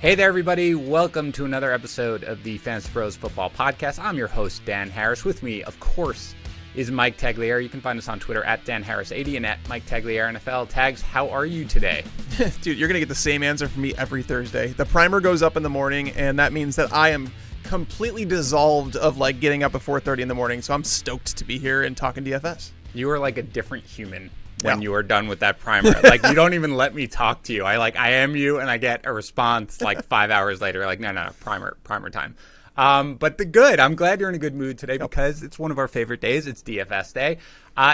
Hey there, everybody. Welcome to another episode of the FantasyPros Football Podcast. I'm your host, Dan Harris. With me, of course, is Mike Tagliere. You can find us on Twitter at DanHarris80 and at Mike Tagliere NFL. Tags, how are you today? Dude, you're going to get the same answer from me every Thursday. The primer goes up in the morning, and that means that I am completely dissolved of like getting up at 4:30 in the morning. So I'm stoked to be here and talking DFS. You are like a different human when you are done with that primer. Like, you don't even let me talk to you. I am you, and I get a response like 5 hours later. Like, no, primer time. But I'm glad you're in a good mood today because it's one of our favorite days. It's DFS day.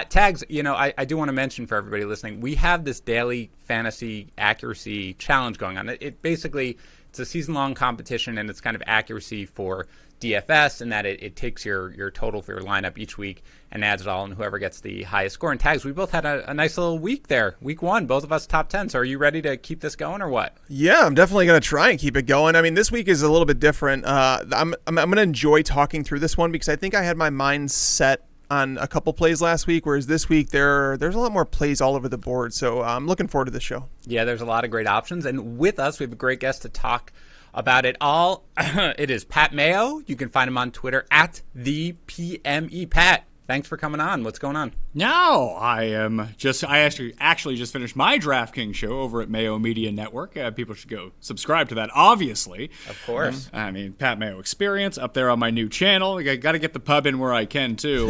Tags, I do want to mention for everybody listening, we have this daily fantasy accuracy challenge going on. It basically, it's a season-long competition, and it's kind of accuracy for DFS in that it takes your total for your lineup each week and adds it all, and whoever gets the highest score. And Tags, we both had a nice little week there. Week one, both of us top 10. So are you ready to keep this going or what? Yeah, I'm definitely going to try and keep it going. I mean, this week is a little bit different. I'm going to enjoy talking through this one because I think I had my mind set on a couple plays last week, whereas this week there's a lot more plays all over the board. So I'm looking forward to this show. Yeah, there's a lot of great options. And with us, we have a great guest to talk about it all. It is Pat Mayo. You can find him on Twitter at the PME Pat. Thanks for coming on. What's going on? No, I actually just finished my DraftKings show over at Mayo Media Network. People should go subscribe to that, obviously. Of course. Pat Mayo Experience up there on my new channel. I got to get the pub in where I can, too.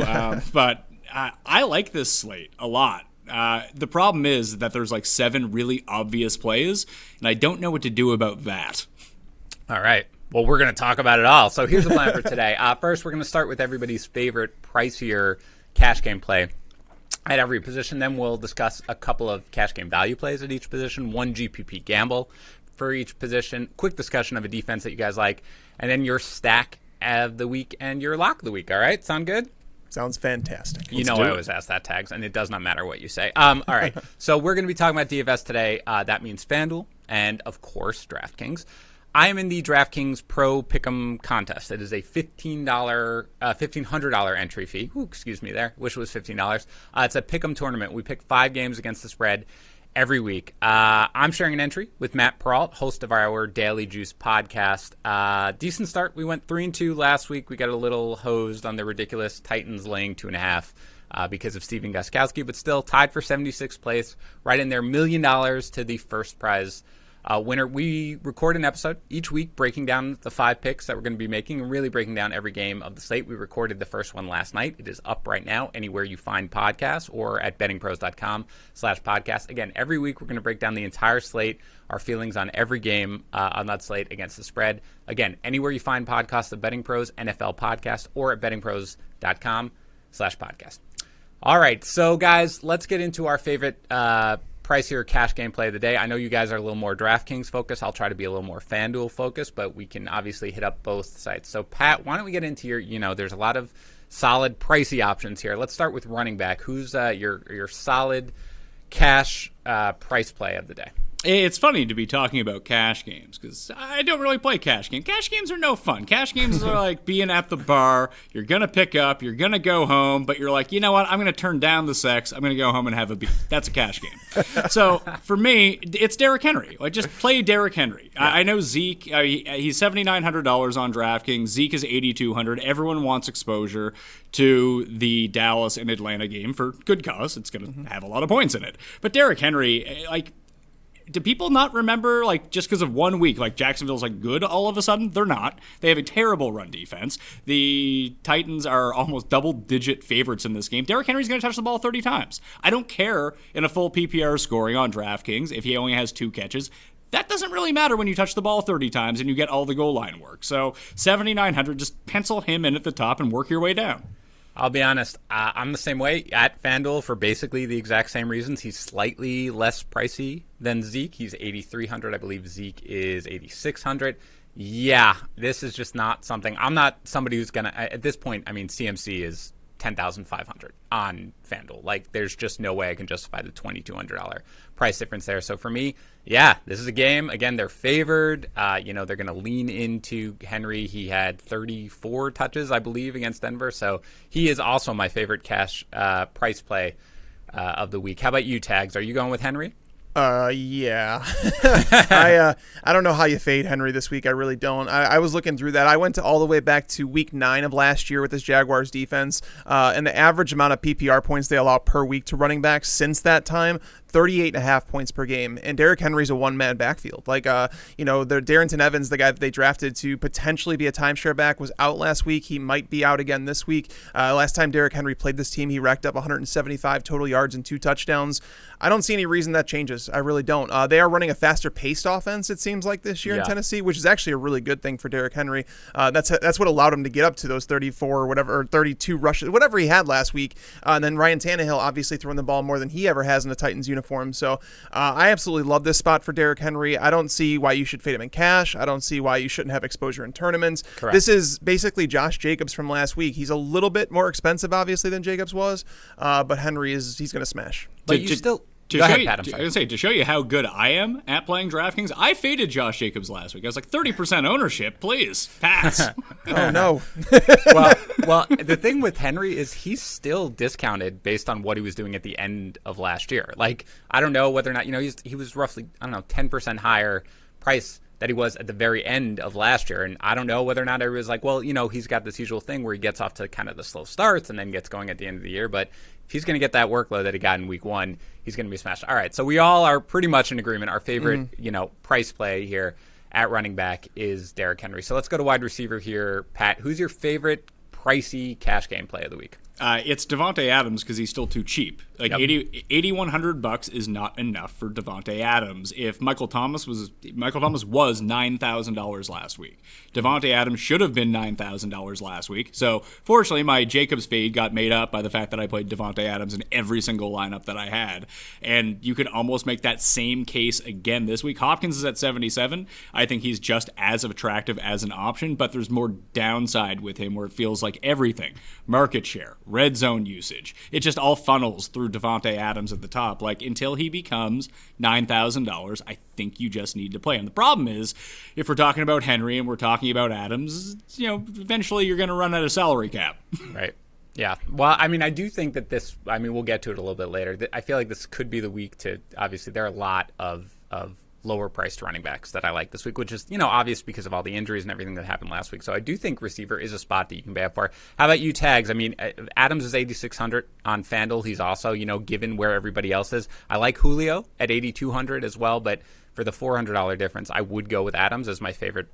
But I like this slate a lot. The problem is that there's like 7 really obvious plays, and I don't know what to do about that. All right. Well, we're going to talk about it all. So here's the plan for today. First, we're going to start with everybody's favorite pricier cash game play at every position. Then we'll discuss a couple of cash game value plays at each position, one GPP gamble for each position, quick discussion of a defense that you guys like, and then your stack of the week and your lock of the week. All right? Sound good? Sounds fantastic. I always ask that, Tags, and it does not matter what you say. All right. So we're going to be talking about DFS today. That means FanDuel and, of course, DraftKings. I am in the DraftKings Pro Pick'em contest. It is a $1,500 entry fee. Ooh, excuse me there. Wish it was $15. It's a Pick'em tournament. We pick 5 games against the spread every week. I'm sharing an entry with Matt Peralt, host of our Daily Juice podcast. Decent start. We went 3-2 last week. We got a little hosed on the ridiculous Titans laying 2.5 because of Steven Gostkowski, but still tied for 76th place. Right in there, $1 million to the first prize winner. We record an episode each week breaking down the 5 picks that we're going to be making and really breaking down every game of the slate. We recorded the first one last night. It is up right now anywhere you find podcasts or at bettingpros.com/podcast. Again, every week we're going to break down the entire slate, our feelings on every game on that slate against the spread. Again, anywhere you find podcasts, the Betting Pros NFL podcast or at bettingpros.com/podcast. All right, so guys, let's get into our favorite pricier cash game play of the day. I know you guys are a little more DraftKings focused. I'll try to be a little more FanDuel focused, but we can obviously hit up both sites. So Pat, why don't we get into your, there's a lot of solid pricey options here. Let's start with running back. Who's your solid cash price play of the day? It's funny to be talking about cash games because I don't really play cash games. Cash games are no fun. Cash games are like being at the bar. You're going to pick up. You're going to go home. But you're like, you know what? I'm going to turn down the sex. I'm going to go home and have a beer. That's a cash game. So for me, it's Derrick Henry. Like, just play Derrick Henry. Yeah. I know Zeke. He's $7,900 on DraftKings. Zeke is $8,200. Everyone wants exposure to the Dallas and Atlanta game for good cause. It's going to have a lot of points in it. But Derrick Henry, do people not remember, just because of 1 week, Jacksonville's, good all of a sudden? They're not. They have a terrible run defense. The Titans are almost double-digit favorites in this game. Derrick Henry's going to touch the ball 30 times. I don't care in a full PPR scoring on DraftKings if he only has 2 catches. That doesn't really matter when you touch the ball 30 times and you get all the goal line work. So, 7,900, just pencil him in at the top and work your way down. I'll be honest, I'm the same way at FanDuel for basically the exact same reasons. He's slightly less pricey than Zeke. He's $8,300. I believe Zeke is $8,600. Yeah, this is just not something. I'm not somebody who's going to, at this point, CMC is $10,500 on FanDuel. There's just no way I can justify the $2,200 price difference there. So for me, yeah, this is a game. Again, they're favored. They're going to lean into Henry. He had 34 touches, I believe, against Denver. So he is also my favorite cash price play of the week. How about you, Tags? Are you going with Henry? Yeah. I don't know how you fade Henry this week. I really don't. I was looking through that. I went all the way back to week 9 of last year with this Jaguars defense, and the average amount of PPR points they allow per week to running backs since that time, 38.5 points per game. And Derrick Henry's a one-man backfield. Like, the Darrington Evans, the guy that they drafted to potentially be a timeshare back, was out last week. He might be out again this week. Last time Derrick Henry played this team, he racked up 175 total yards and 2 touchdowns. I don't see any reason that changes. I really don't. They are running a faster paced offense, it seems like, this year in Tennessee, which is actually a really good thing for Derrick Henry. That's what allowed him to get up to those 34 or whatever, or 32 rushes, whatever he had last week. And then Ryan Tannehill obviously throwing the ball more than he ever has in a Titans uniform. So I absolutely love this spot for Derrick Henry. I don't see why you should fade him in cash. I don't see why you shouldn't have exposure in tournaments. Correct. This is basically Josh Jacobs from last week. He's a little bit more expensive, obviously, than Jacobs was, but he's going to smash. But you still... To Go show ahead, you, Pat, I'm sorry. I was gonna say, to show you how good I am at playing DraftKings, I faded Josh Jacobs last week. I was like, 30% ownership, please, pass. Oh, no. well, the thing with Henry is he's still discounted based on what he was doing at the end of last year. Like, I don't know whether or not, he was roughly, 10% higher price that he was at the very end of last year. And I don't know whether or not everybody's like, well, he's got this usual thing where he gets off to kind of the slow starts and then gets going at the end of the year. But if he's going to get that workload that he got in week 1, he's going to be smashed. All right, so we all are pretty much in agreement. Our favorite, price play here at running back is Derrick Henry. So let's go to wide receiver here. Pat, who's your favorite pricey cash game play of the week? It's Devonte Adams because he's still too cheap. Like $8,100 is not enough for Devonte Adams. If Michael Thomas was $9,000 last week. Devonte Adams should have been $9,000 last week. So fortunately, my Jacobs fade got made up by the fact that I played Devonte Adams in every single lineup that I had. And you could almost make that same case again this week. Hopkins is at 77. I think he's just as attractive as an option, but there's more downside with him where it feels like everything, market share, red zone usage, it just all funnels through Devonte Adams at the top. Like, until he becomes $9,000, I think you just need to play him. The problem is, if we're talking about Henry and we're talking about Adams, eventually you're going to run out of salary cap. Right. Yeah. Well, I do think that this, we'll get to it a little bit later. I feel like this could be the week to, obviously, there are a lot of lower priced running backs that I like this week, which is, obvious because of all the injuries and everything that happened last week. So I do think receiver is a spot that you can pay up for. How about you, Tags? Adams is 8,600 on FanDuel. He's also, given where everybody else is. I like Julio at 8,200 as well, but for the $400 difference, I would go with Adams as my favorite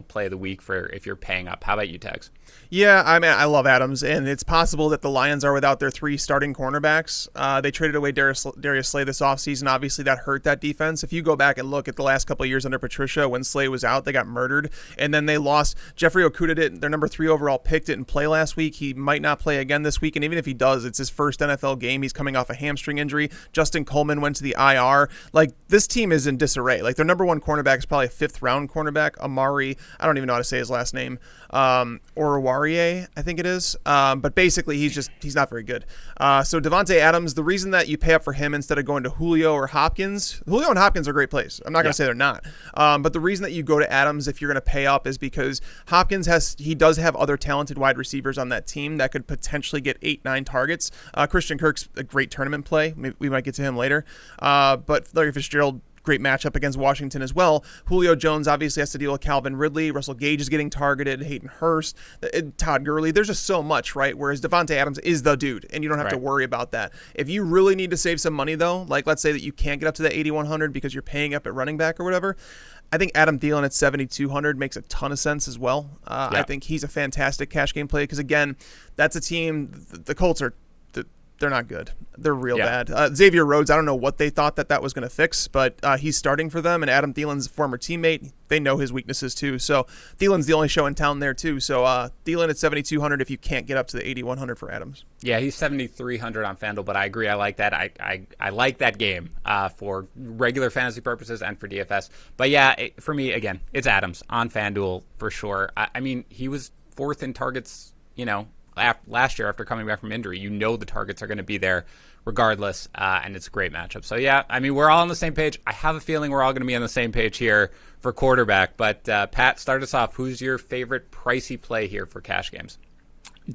play of the week for if you're paying up. How about you, Tags? Yeah, I love Adams, and it's possible that the Lions are without their 3 starting cornerbacks. They traded away Darius Slay this offseason. Obviously, that hurt that defense. If you go back and look at the last couple of years under Patricia, when Slay was out, they got murdered, and then they lost. Jeffrey Okudah, their number 3 overall pick, didn't play last week. He might not play again this week, and even if he does, it's his first NFL game. He's coming off a hamstring injury. Justin Coleman went to the IR. Like, this team is in disarray. Like, their number 1 cornerback is probably a 5th-round cornerback, Amari. I don't even know how to say his last name. Oruwariye, I think it is. But basically, he's not very good. So Devonte Adams, the reason that you pay up for him instead of going to Julio or Hopkins, Julio and Hopkins are great plays. I'm not going to say they're not. But the reason that you go to Adams if you're going to pay up is because Hopkins does have other talented wide receivers on that team that could potentially get 8-9 targets. Christian Kirk's a great tournament play. We might get to him later. But Larry Fitzgerald, great matchup against Washington as well. Julio Jones obviously has to deal with Calvin Ridley. Russell Gage is getting targeted. Hayden Hurst, Todd Gurley. There's just so much, right? Whereas Devonte Adams is the dude, and you don't have to worry about that. If you really need to save some money, though, like let's say that you can't get up to the 8,100 because you're paying up at running back or whatever, I think Adam Thielen at 7,200 makes a ton of sense as well. I think he's a fantastic cash game play because, again, that's a team, the Colts are they're not good. They're real bad. Xavier Rhodes, I don't know what they thought that was going to fix, but he's starting for them, and Adam Thielen's a former teammate. They know his weaknesses too. So Thielen's the only show in town there too. So Thielen at 7,200 if you can't get up to the 8,100 for Adams. Yeah, he's 7,300 on FanDuel, but I agree. I like that. I like that game for regular fantasy purposes and for DFS. But yeah, for me, again, it's Adams on FanDuel for sure. He was 4th in targets, last year after coming back from injury. The targets are going to be there regardless, and it's a great matchup. So yeah, we're all on the same page. I have a feeling we're all going to be on the same page here for quarterback. But Pat, start us off. Who's your favorite pricey play here for cash games?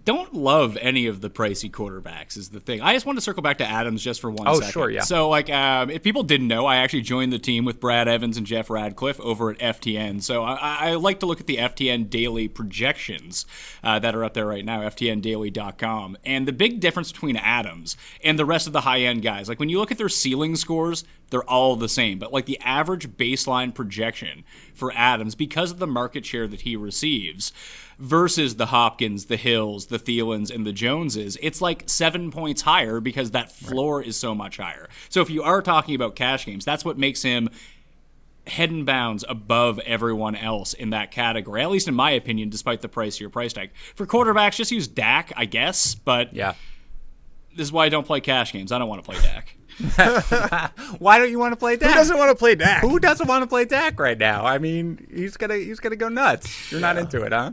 don't love any of the pricey quarterbacks is the thing. I just want to circle back to Adams just for 1 second. Sure, yeah. So, if people didn't know, I actually joined the team with Brad Evans and Jeff Radcliffe over at FTN. So I like to look at the FTN daily projections that are up there right now, ftndaily.com. And the big difference between Adams and the rest of the high-end guys, like when you look at their ceiling scores, they're all the same. But like the average baseline projection for Adams, because of the market share that he receives, versus the Hopkins, the Hills, the Thielens, and the Joneses, it's like 7 points higher because that floor is so much higher. So if you are talking about cash games, that's what makes him head and bounds above everyone else in that category, at least in my opinion, despite the pricier price tag. For quarterbacks, just use Dak, I guess, but this is why I don't play cash games. I don't want to play Dak. Why don't you want to play Dak? Who doesn't want to play Dak? Who doesn't want to play Dak right now? I mean, he's gonna go nuts. You're not into it, huh?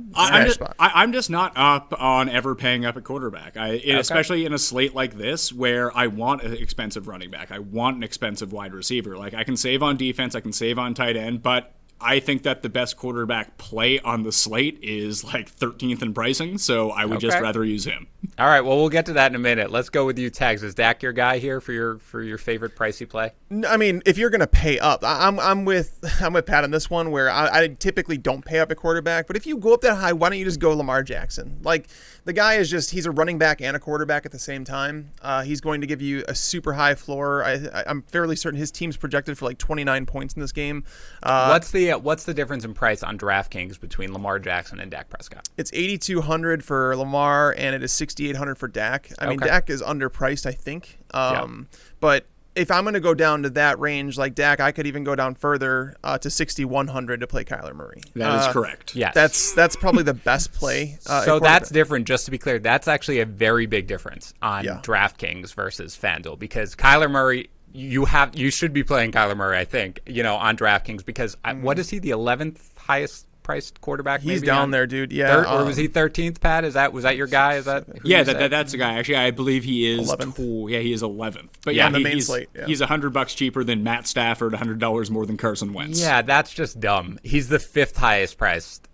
I'm just not up on ever paying up at quarterback. Especially in a slate like this where I want an expensive running back. I want an expensive wide receiver. Like I can save on defense, I can save on tight end, but I think that the best quarterback play on the slate is like 13th in pricing, so I would just rather use him. All right, well, we'll get to that in a minute. Let's go with you, Tags. Is Dak your guy here for your favorite pricey play? I mean, if you're going to pay up, I'm with Pat on this one where I typically don't pay up at quarterback, but if you go up that high, why don't you just go Lamar Jackson? Like the guy is he's a running back and a quarterback at the same time. He's going to give you a super high floor. I'm fairly certain his team's projected for like 29 points in this game. What's the difference in price on DraftKings between Lamar Jackson and Dak Prescott? It's $8,200 for Lamar and it is $6,800 for Dak. I mean, Dak is underpriced, I think. But if I'm going to go down to that range like Dak, I could even go down further to $6,100 to play Kyler Murray. That is correct. Yes. That's probably the best play. So that's different. Just to be clear, that's actually a very big difference on DraftKings versus FanDuel because Kyler Murray. You should be playing Kyler Murray, I think, on DraftKings because what is he, the 11th highest priced quarterback? He's down there, dude. Yeah, or was he 13th? Pat, was that your guy? Is that that's the guy? Actually, I believe he is 11th. He is 11th. But on the main slate. Yeah. He's $100 cheaper than Matt Stafford, $100 more than Carson Wentz. Yeah, that's just dumb. He's the 5th highest priced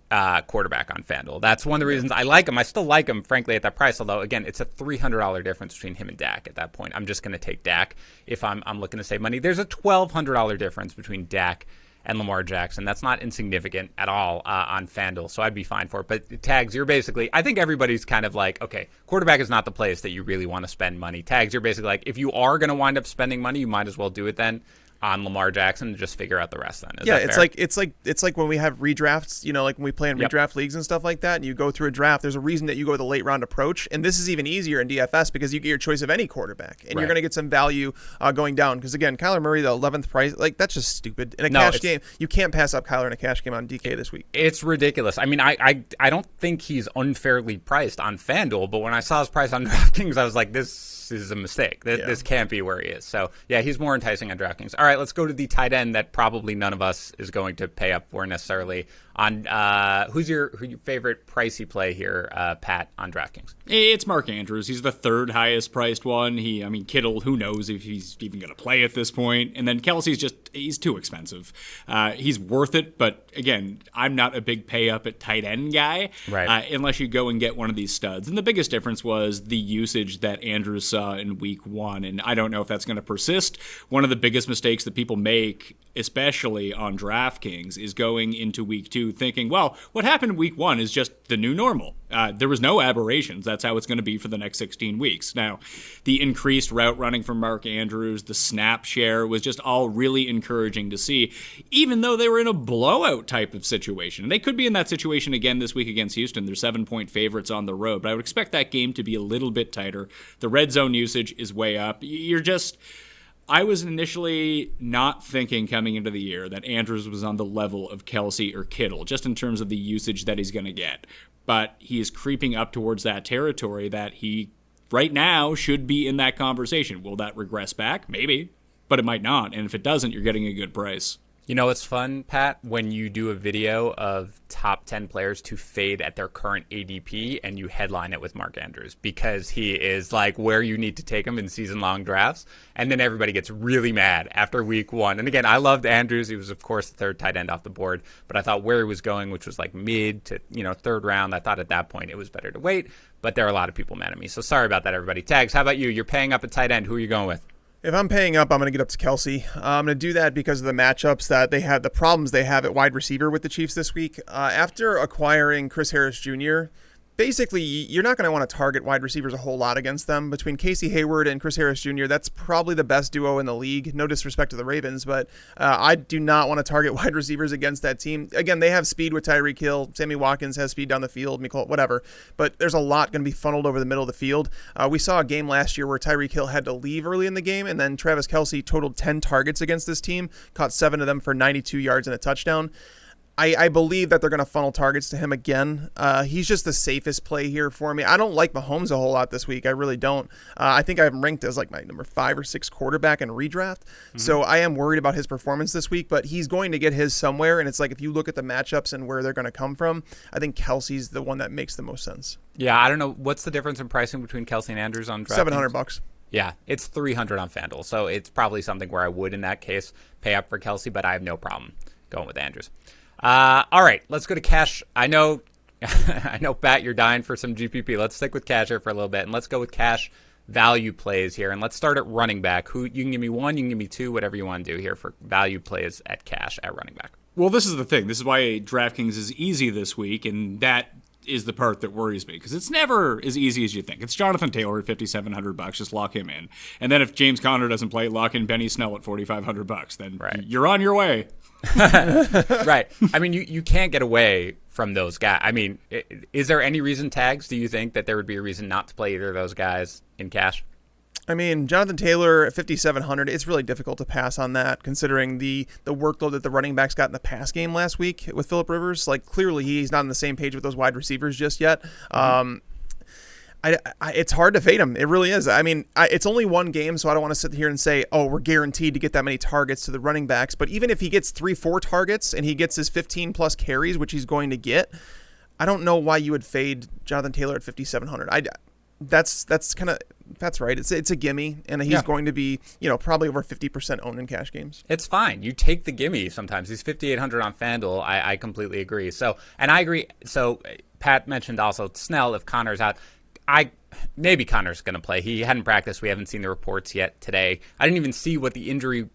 quarterback on FanDuel. That's one of the reasons I like him. I still like him, frankly, at that price. Although, again, it's a $300 difference between him and Dak at that point. I'm just going to take Dak if I'm looking to save money. There's a $1,200 difference between Dak and Lamar Jackson. That's not insignificant at all on FanDuel, so I'd be fine for it. But Tags, you're basically, I think everybody's kind of like, okay, quarterback is not the place that you really want to spend money. Tags, you're basically like, if you are going to wind up spending money, you might as well do it then on Lamar Jackson and just figure out the rest then. Is that fair? It's like when we have redrafts, like when we play in redraft leagues and stuff like that, and you go through a draft, there's a reason that you go with a late round approach. And this is even easier in DFS because you get your choice of any quarterback and you're going to get some value going down. Because again, Kyler Murray, the 11th price, like that's just stupid. In a cash game, you can't pass up Kyler in a cash game on DK this week. It's ridiculous. I mean, I don't think he's unfairly priced on FanDuel, but when I saw his price on DraftKings, I was like, this is a mistake. This can't be where he is. So, yeah, he's more enticing on DraftKings. All right, let's go to the tight end that probably none of us is going to pay up for necessarily. On who's your favorite pricey play here, Pat, on DraftKings? It's Mark Andrews. He's the 3rd highest priced one. Kittle, who knows if he's even going to play at this point. And then Kelsey's he's too expensive. He's worth it, but again, I'm not a big pay up at tight end guy, unless you go and get one of these studs. And the biggest difference was the usage that Andrews saw in week 1. And I don't know if that's going to persist. One of the biggest mistakes that people make, especially on DraftKings, is going into week 2 thinking, well, what happened in week 1 is just the new normal. There was no aberrations. That's how it's going to be for the next 16 weeks. Now, the increased route running from Mark Andrews, the snap share was just all really encouraging to see, even though they were in a blowout type of situation. They could be in that situation again this week against Houston. They're 7-point favorites on the road, but I would expect that game to be a little bit tighter. The red zone usage is way up. I was initially not thinking coming into the year that Andrews was on the level of Kelsey or Kittle, just in terms of the usage that he's going to get. But he is creeping up towards that territory that he, right now, should be in that conversation. Will that regress back? Maybe, but it might not. And if it doesn't, you're getting a good price. You know what's fun, Pat? When you do a video of top 10 players to fade at their current ADP and you headline it with Mark Andrews, because he is like where you need to take him in season-long drafts. And then everybody gets really mad after week one. And again, I loved Andrews. He was, of course, the third tight end off the board. But I thought where he was going, which was like mid to third round, I thought at that point it was better to wait. But there are a lot of people mad at me. So sorry about that, everybody. Tags, how about you? You're paying up at tight end. Who are you going with? If I'm paying up, I'm going to get up to Kelsey. I'm going to do that because of the matchups that they have, the problems they have at wide receiver with the Chiefs this week. After acquiring Chris Harris Jr., basically, you're not going to want to target wide receivers a whole lot against them. Between Casey Hayward and Chris Harris Jr., that's probably the best duo in the league. No disrespect to the Ravens, but I do not want to target wide receivers against that team. Again, they have speed with Tyreek Hill. Sammy Watkins has speed down the field, whatever. But there's a lot going to be funneled over the middle of the field. We saw a game last year where Tyreek Hill had to leave early in the game, and then Travis Kelce totaled 10 targets against this team, caught 7 of them for 92 yards and a touchdown. I believe that they're going to funnel targets to him again. He's just the safest play here for me. I don't like Mahomes a whole lot this week. I really don't. I think I have him ranked as like my number 5 or 6 quarterback in redraft. Mm-hmm. So I am worried about his performance this week, but he's going to get his somewhere. And it's like if you look at the matchups and where they're going to come from, I think Kelsey's the one that makes the most sense. Yeah, I don't know. What's the difference in pricing between Kelsey and Andrews on DraftKings? $700. Yeah, it's $300 on FanDuel. So it's probably something where I would, in that case, pay up for Kelsey, but I have no problem going with Andrews. All right, let's go to cash. I know, Pat, you're dying for some GPP. Let's stick with cash here for a little bit, and let's go with cash value plays here. And let's start at running back. You can give me 1, you can give me 2, whatever you want to do here for value plays at cash at running back. Well, this is the thing. This is why DraftKings is easy this week, and that is the part that worries me, because it's never as easy as you think. It's Jonathan Taylor at $5,700. Just lock him in, and then if James Conner doesn't play, lock in Benny Snell at $4,500. Then You're on your way. Right. I mean, you can't get away from those guys. I mean, is there any reason, Tags, do you think that there would be a reason not to play either of those guys in cash? I mean, Jonathan Taylor at $5,700, it's really difficult to pass on that, considering the workload that the running backs got in the pass game last week with Phillip Rivers. Like, clearly he's not on the same page with those wide receivers just yet. It's hard to fade him. It really is. I mean, it's only one game, so I don't want to sit here and say, oh, we're guaranteed to get that many targets to the running backs. But even if he gets 3-4 targets and he gets his 15-plus carries, which he's going to get, I don't know why you would fade Jonathan Taylor at $5,700. That's right. It's a gimme, and he's going to be, probably over 50% owned in cash games. It's fine. You take the gimme sometimes. He's $5,800 on FanDuel. I completely agree. So, and I agree. So Pat mentioned also Snell, if Connor's out. Maybe Connor's going to play. He hadn't practiced. We haven't seen the reports yet today. I didn't even see what the injury,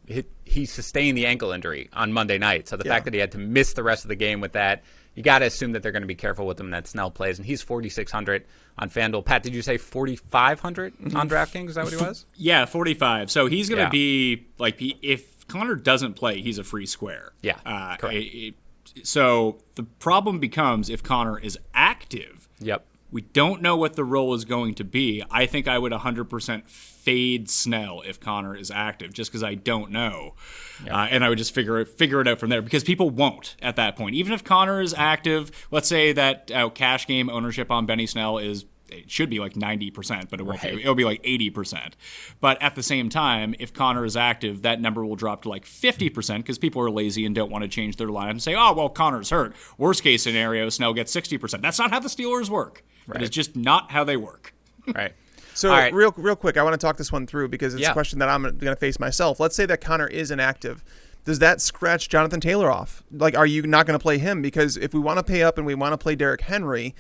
he sustained the ankle injury on Monday night. So the fact that he had to miss the rest of the game with that, you got to assume that they're going to be careful with him, that Snell plays. And he's $4,600 on FanDuel. Pat, did you say $4,500 on DraftKings? Is that what he was? Yeah, 45. So he's going to be like, if Connor doesn't play, he's a free square. Yeah, correct. So the problem becomes if Connor is active. Yep. We don't know what the role is going to be. I think I would 100% fade Snell if Connor is active, just because I don't know. Yep. And I would just figure it out from there, because people won't at that point. Even if Connor is active, let's say that cash game ownership on Benny Snell it should be like 90%, but it won't be. It'll be like 80%. But at the same time, if Connor is active, that number will drop to like 50% because people are lazy and don't want to change their lineup and say, oh, well, Connor's hurt. Worst case scenario, Snell gets 60%. That's not how the Steelers work. Right. It is just not how they work. Right. So real quick, I want to talk this one through because it's a question that I'm going to face myself. Let's say that Connor is inactive. Does that scratch Jonathan Taylor off? Like, are you not going to play him? Because if we want to pay up and we want to play Derrick Henry,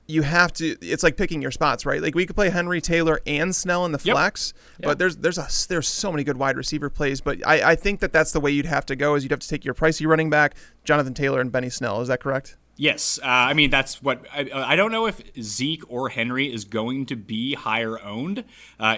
you have to. It's like picking your spots, right? Like we could play Henry, Taylor, and Snell in the flex, but there's so many good wide receiver plays. But I think that's the way you'd have to go. Is you'd have to take your pricey running back, Jonathan Taylor, and Benny Snell. Is that correct? Yes. I mean, that's what I don't know if Zeke or Henry is going to be higher owned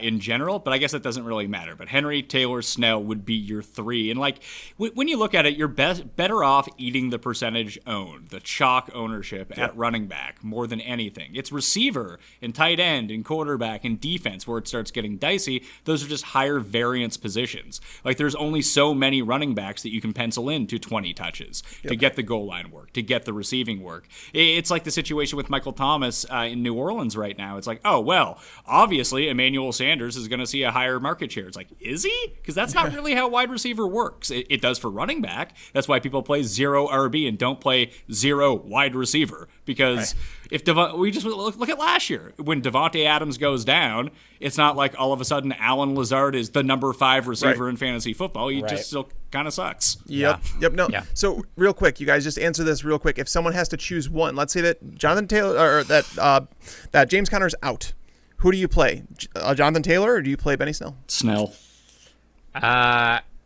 in general, but I guess that doesn't really matter. But Henry, Taylor, Snell would be your three. And like when you look at it, you're better off eating the percentage owned, the chalk ownership at running back more than anything. It's receiver and tight end and quarterback and defense where it starts getting dicey. Those are just higher variance positions. Like there's only so many running backs that you can pencil in to 20 touches to get the goal line work, to get the receiving receiving work. It's like the situation with Michael Thomas in New Orleans right now. It's like, oh, well, obviously Emmanuel Sanders is going to see a higher market share. It's like, is he? Because that's not really how wide receiver works. It does for running back. That's why people play 0 RB and don't play 0 wide receiver. Because if we just look at last year, when Devonte Adams goes down, it's not like all of a sudden Alan Lazard is the number 5 receiver in fantasy football. He just still kind of sucks. Yep. No. Yeah. So real quick, you guys just answer this real quick. If someone has to choose one, let's say that Jonathan Taylor or that James Conner's out, who do you play? Jonathan Taylor or do you play Benny Snell? Snell.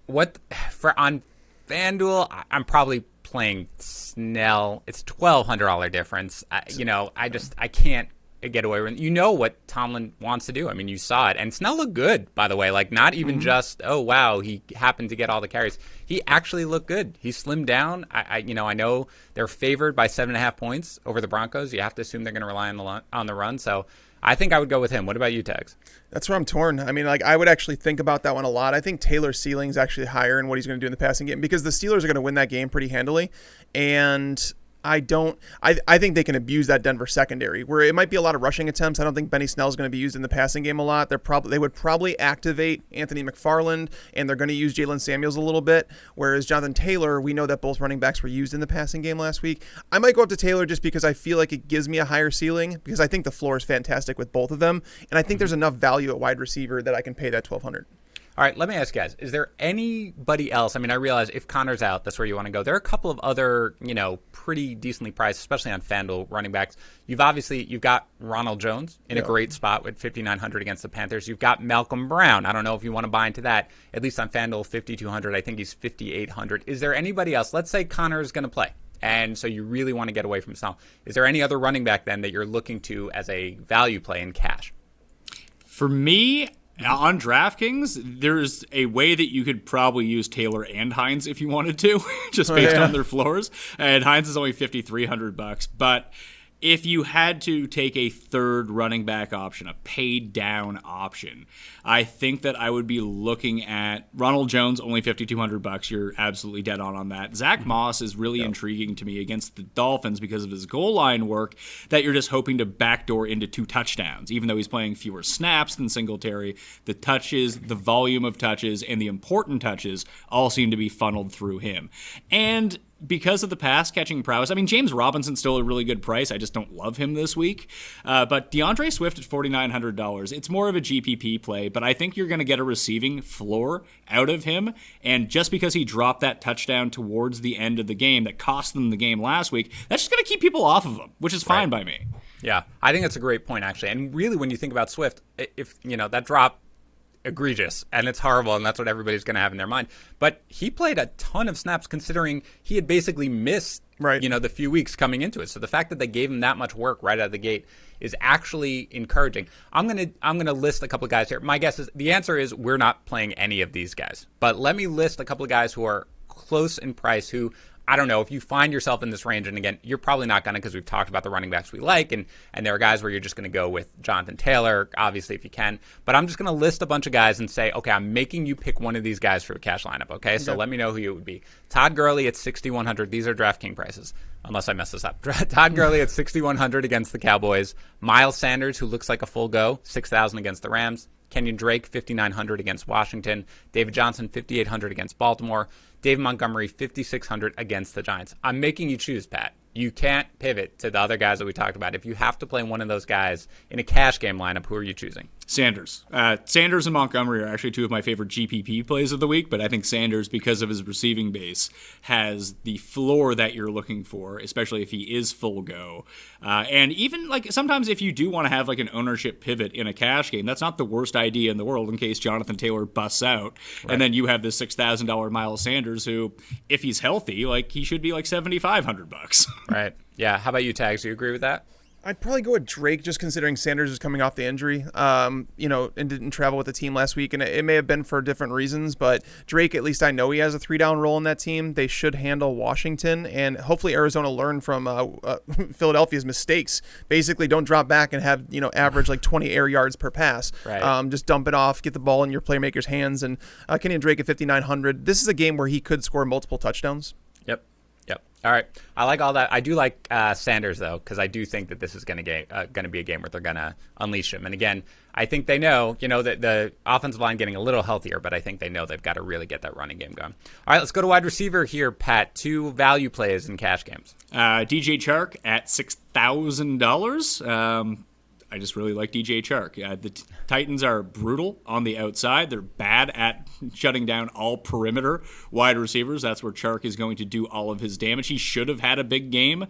What for on FanDuel? I'm probably playing Snell. It's $1,200 difference. I can't get away with it. You know what Tomlin wants to do. I mean, you saw it. And Snell looked good, by the way. Like, not even just, oh, wow, he happened to get all the carries. He actually looked good. He slimmed down. I know they're favored by 7.5 points over the Broncos. You have to assume they're going to rely on the run. So I think I would go with him. What about you, Tags? That's where I'm torn. I mean, I would actually think about that one a lot. I think Taylor's ceiling is actually higher in what he's going to do in the passing game because the Steelers are going to win that game pretty handily. And I think they can abuse that Denver secondary where it might be a lot of rushing attempts. I don't think Benny Snell is going to be used in the passing game a lot. They would probably activate Anthony McFarland and they're going to use Jalen Samuels a little bit. Whereas Jonathan Taylor, we know that both running backs were used in the passing game last week. I might go up to Taylor just because I feel like it gives me a higher ceiling because I think the floor is fantastic with both of them. And I think there's enough value at wide receiver that I can pay that $1,200. All right, let me ask you guys, is there anybody else? I mean, I realize if Connor's out, that's where you want to go. There are a couple of other, pretty decently priced, especially on FanDuel running backs. You've got Ronald Jones in a great spot with 5,900 against the Panthers. You've got Malcolm Brown. I don't know if you want to buy into that. At least on FanDuel, 5,200. I think he's 5,800. Is there anybody else? Let's say Connor is going to play. And so you really want to get away from Snell. Is there any other running back then that you're looking to as a value play in cash? For me, on DraftKings, there's a way that you could probably use Taylor and Hines if you wanted to, just based on their floors. And Hines is only $5,300, but if you had to take a third running back option, a paid down option, I think that I would be looking at Ronald Jones, only $5,200. You're absolutely dead on that. Zach Moss is really intriguing to me against the Dolphins because of his goal line work that you're just hoping to backdoor into 2 touchdowns. Even though he's playing fewer snaps than Singletary, the touches, the volume of touches, and the important touches all seem to be funneled through him. And because of the pass-catching prowess, I mean, James Robinson's still a really good price. I just don't love him this week. But DeAndre Swift at $4,900, it's more of a GPP play, but I think you're going to get a receiving floor out of him. And just because he dropped that touchdown towards the end of the game that cost them the game last week, that's just going to keep people off of him, which is fine by me. Yeah, I think that's a great point, actually. And really, when you think about Swift, if that drop, egregious, and it's horrible, and that's what everybody's going to have in their mind. But he played a ton of snaps considering he had basically missed the few weeks coming into it. So the fact that they gave him that much work right out of the gate is actually encouraging. I'm gonna list a couple of guys here. My guess is the answer is we're not playing any of these guys. But let me list a couple of guys who are close in price who, I don't know, if you find yourself in this range, and again, you're probably not going to because we've talked about the running backs we like, and there are guys where you're just going to go with Jonathan Taylor, obviously, if you can. But I'm just going to list a bunch of guys and say, okay, I'm making you pick one of these guys for a cash lineup, okay? So let me know who it would be. Todd Gurley at 6,100. These are DraftKings prices, unless I mess this up. Todd Gurley at 6,100 against the Cowboys. Miles Sanders, who looks like a full go, 6,000 against the Rams. Kenyon Drake, 5,900 against Washington. David Johnson, 5,800 against Baltimore. David Montgomery, 5,600 against the Giants. I'm making you choose, Pat. You can't pivot to the other guys that we talked about. If you have to play one of those guys in a cash game lineup, who are you choosing? Sanders. Sanders and Montgomery are actually 2 of my favorite GPP plays of the week, but I think Sanders, because of his receiving base, has the floor that you're looking for, especially if he is full go. And even sometimes if you do want to have an ownership pivot in a cash game, that's not the worst idea in the world in case Jonathan Taylor busts out. Right. And then you have this $6,000 Miles Sanders who, if he's healthy, he should be $7,500. Right. Yeah. How about you, Tags? Do you agree with that? I'd probably go with Drake just considering Sanders is coming off the injury, and didn't travel with the team last week. And it may have been for different reasons, but Drake, at least I know he has a 3-down role in that team. They should handle Washington, and hopefully Arizona learn from Philadelphia's mistakes. Basically, don't drop back and have, average 20 air yards per pass. Right. Just dump it off, get the ball in your playmaker's hands. And Kenyon Drake at 5,900. This is a game where he could score multiple touchdowns. Yep. All right. I like all that. I do like Sanders, though, because I do think that this is going to be a game where they're going to unleash him. And again, I think they know, that the offensive line getting a little healthier, but I think they know they've got to really get that running game going. All right, let's go to wide receiver here, Pat. 2 value plays in cash games. DJ Chark at $6,000. I just really like DJ Chark. The Titans are brutal on the outside. They're bad at shutting down all perimeter wide receivers. That's where Chark is going to do all of his damage. He should have had a big game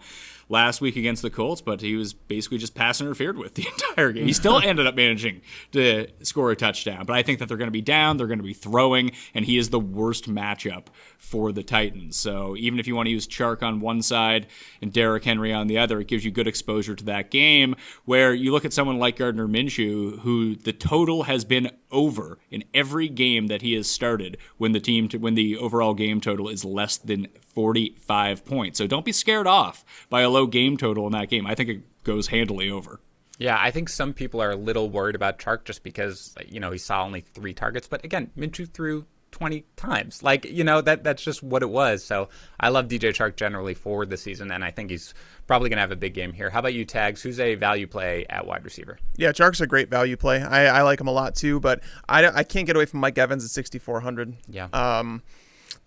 last week against the Colts, but he was basically just pass interfered with the entire game. He still ended up managing to score a touchdown, but I think that they're going to be down, they're going to be throwing, and he is the worst matchup for the Titans. So even if you want to use Chark on one side and Derrick Henry on the other, it gives you good exposure to that game, where you look at someone like Gardner Minshew, who the total has been over in every game that he has started when the overall game total is less than 45 points. So don't be scared off by a low game total in that game. I think it goes handily over. Yeah, I think some people are a little worried about Chark just because, he saw only 3 targets. But again, Minshew threw 20 times. That's just what it was. So I love DJ Chark generally for the season, and I think he's probably going to have a big game here. How about you, Tags? Who's a value play at wide receiver? Yeah, Chark's a great value play. I like him a lot too, but I can't get away from Mike Evans at 6,400. Yeah.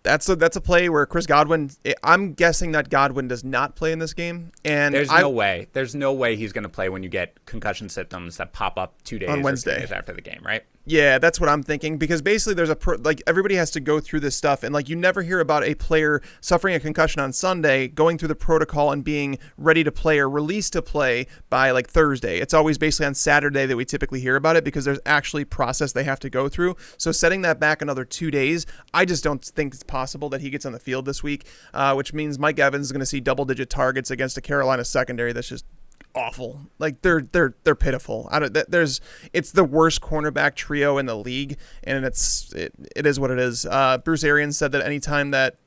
That's a play where Chris Godwin, I'm guessing that Godwin does not play in this game. And There's no way he's going to play when you get concussion symptoms that pop up 2 days on Wednesday or 2 days after the game, right? Yeah, that's what I'm thinking, because basically there's everybody has to go through this stuff, and you never hear about a player suffering a concussion on Sunday, going through the protocol and being ready to play or released to play by Thursday. It's always basically on Saturday that we typically hear about it, because there's actually process they have to go through. So setting that back another 2 days, I just don't think it's possible that he gets on the field this week, which means Mike Evans is going to see double-digit targets against a Carolina secondary that's just awful. They're pitiful. It's the worst cornerback trio in the league, and it is what it is. Bruce Arians said that anytime that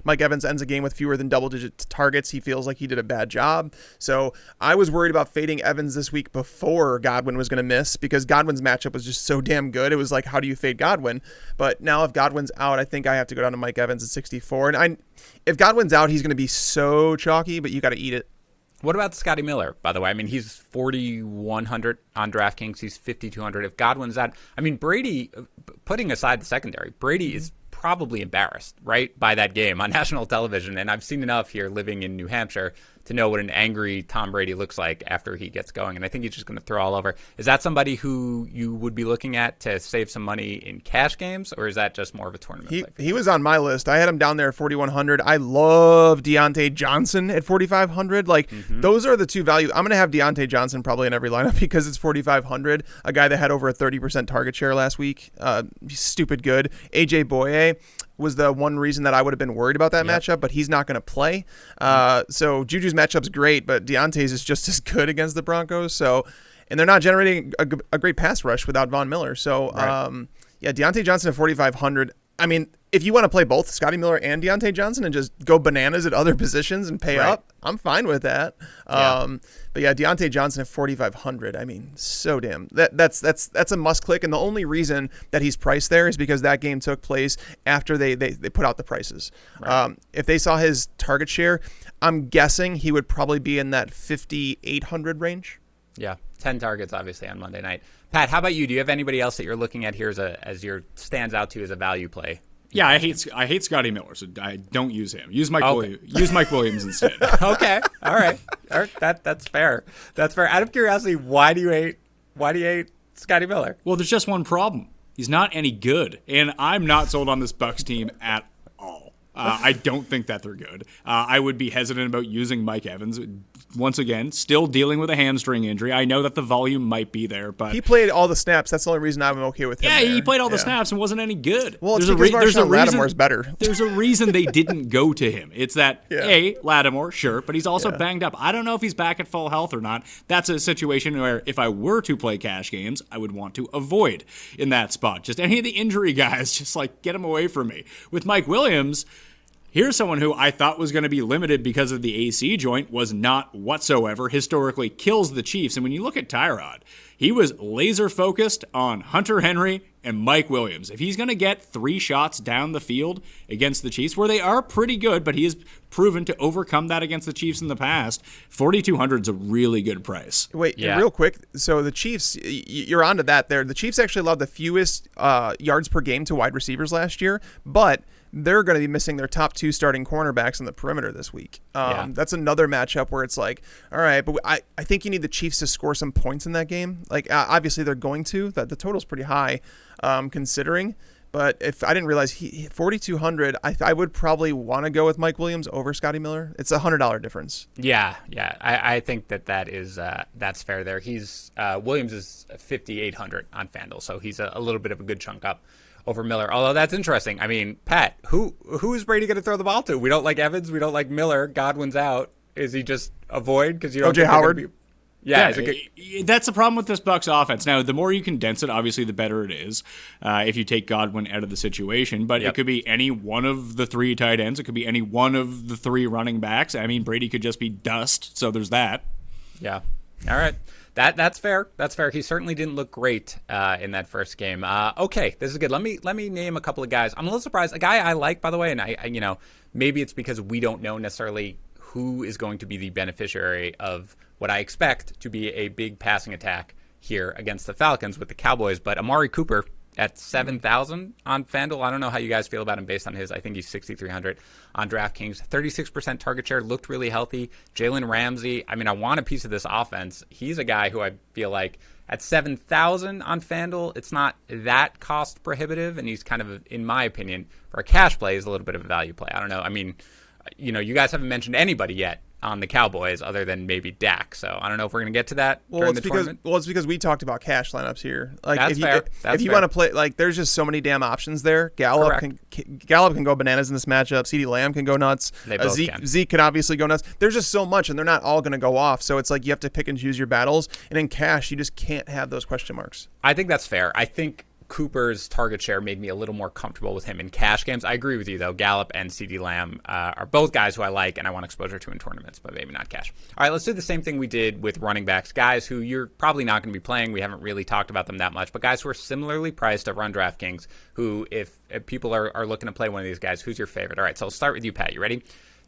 Mike Evans ends a game with fewer than double-digit targets, he feels like he did a bad job. So I was worried about fading Evans this week before Godwin was going to miss, because Godwin's matchup was just so damn good. It was like, how do you fade Godwin? But now if Godwin's out, I think I have to go down to Mike Evans at 64. And if Godwin's out, he's going to be so chalky, but you got to eat it. What about Scotty Miller, by the way? I mean, he's 4,100 on DraftKings. He's 5,200. If Godwin's out, Brady, putting aside the secondary, Brady is probably embarrassed, right, by that game on national television. And I've seen enough here living in New Hampshire to know what an angry Tom Brady looks like after he gets going. And I think he's just going to throw all over. Is that somebody who you would be looking at to save some money in cash games, or is that just more of a tournament play? He was on my list. I had him down there at 4,100. I love Deontay Johnson at 4,500. Those are the 2 value. I'm going to have Deontay Johnson probably in every lineup because it's 4,500. A guy that had over a 30% target share last week. He's stupid good. AJ Boye was the one reason that I would have been worried about that matchup, but he's not going to play. So Juju's matchup's great, but Deontay's is just as good against the Broncos. So, and they're not generating a great pass rush without Von Miller. So, right. Deontay Johnson at 4,500. I mean, if you want to play both Scotty Miller and Deontay Johnson and just go bananas at other positions and pay up, I'm fine with that. But Deontay Johnson at 4,500. I mean, so damn. That's a must click, and the only reason that he's priced there is because that game took place after they put out the prices. Right. If they saw his target share, I'm guessing he would probably be in that 5,800 range. Yeah, 10 targets obviously on Monday night. Pat, how about you? Do you have anybody else that you're looking at here as your stands out to you as a value play? Yeah, I hate Scotty Miller, so I don't use him. Use Mike Williams instead. Okay, all right. That's fair. That's fair. Out of curiosity, why do you hate Scotty Miller? Well, there's just one problem. He's not any good, and I'm not sold on this Bucs team at all. I don't think that they're good. I would be hesitant about using Mike Evans. Once again, still dealing with a hamstring injury. I know that the volume might be there, but he played all the snaps. That's the only reason I'm okay with him. Yeah, he played all the snaps and wasn't any good. Well, it's because Lattimore's better. There's a reason they didn't go to him. It's that, Lattimore, sure, but he's also banged up. I don't know if he's back at full health or not. That's a situation where if I were to play cash games, I would want to avoid in that spot. Just any of the injury guys, just get him away from me. With Mike Williams, here's someone who I thought was going to be limited because of the AC joint, was not whatsoever, historically kills the Chiefs. And when you look at Tyrod, he was laser focused on Hunter Henry and Mike Williams. If he's going to get 3 shots down the field against the Chiefs, where they are pretty good, but he has proven to overcome that against the Chiefs in the past, 4,200 is a really good price. Wait, real quick. So the Chiefs, you're onto that there. The Chiefs actually allowed the fewest yards per game to wide receivers last year, but they're going to be missing their top 2 starting cornerbacks on the perimeter this week. That's another matchup where it's like, all right, but I think you need the Chiefs to score some points in that game. Like, obviously they're going to. The total's pretty high considering. But if I didn't realize 4,200, I would probably want to go with Mike Williams over Scotty Miller. It's $100 difference. Yeah. I think that is that's fair there. Williams is 5,800 on FanDuel, so he's a little bit of a good chunk up over Miller. Although that's interesting. I mean, Pat, who is Brady going to throw the ball to? We don't like Evans. We don't like Miller. Godwin's out. Is he just a void because you don't? OJ Howard. That's the problem with this Bucs offense. Now, the more you condense it, obviously, the better it is. If you take Godwin out of the situation, but it could be any one of the 3 tight ends. It could be any one of the 3 running backs. I mean, Brady could just be dust. So there's that. Yeah. All right. That's fair. That's fair. He certainly didn't look great in that first game. Okay, this is good. Let me name a couple of guys. I'm a little surprised. A guy I like, by the way, and I maybe it's because we don't know necessarily who is going to be the beneficiary of what I expect to be a big passing attack here against the Falcons with the Cowboys. But Amari Cooper at 7,000 on FanDuel. I don't know how you guys feel about him based on his. I think he's 6,300 on DraftKings. 36% target share, looked really healthy. Jalen Ramsey, I mean, I want a piece of this offense. He's a guy who I feel like at 7,000 on FanDuel, it's not that cost prohibitive, and he's kind of, in my opinion, for a cash play, is a little bit of a value play. I don't know. I mean, you guys haven't mentioned anybody yet on the Cowboys other than maybe Dak. So I don't know if we're going to get to that during the tournament. Well, it's because we talked about cash lineups here. Like, that's fair. If you want to play, like, there's just so many damn options there. Gallup can go bananas in this matchup. CeeDee Lamb can go nuts. They both can. Zeke can obviously go nuts. There's just so much, and they're not all going to go off. So it's like you have to pick and choose your battles. And in cash, you just can't have those question marks. I think that's fair. I think Cooper's target share made me a little more comfortable with him in cash games. I agree with you, though. Gallup and CeeDee Lamb are both guys who I like and I want exposure to in tournaments, but maybe not cash. All right, let's do the same thing we did with running backs, guys who you're probably not going to be playing. We haven't really talked about them that much, but guys who are similarly priced over on DraftKings who, if people are looking to play one of these guys, who's your favorite? All right, so I'll start with you, Pat. You ready?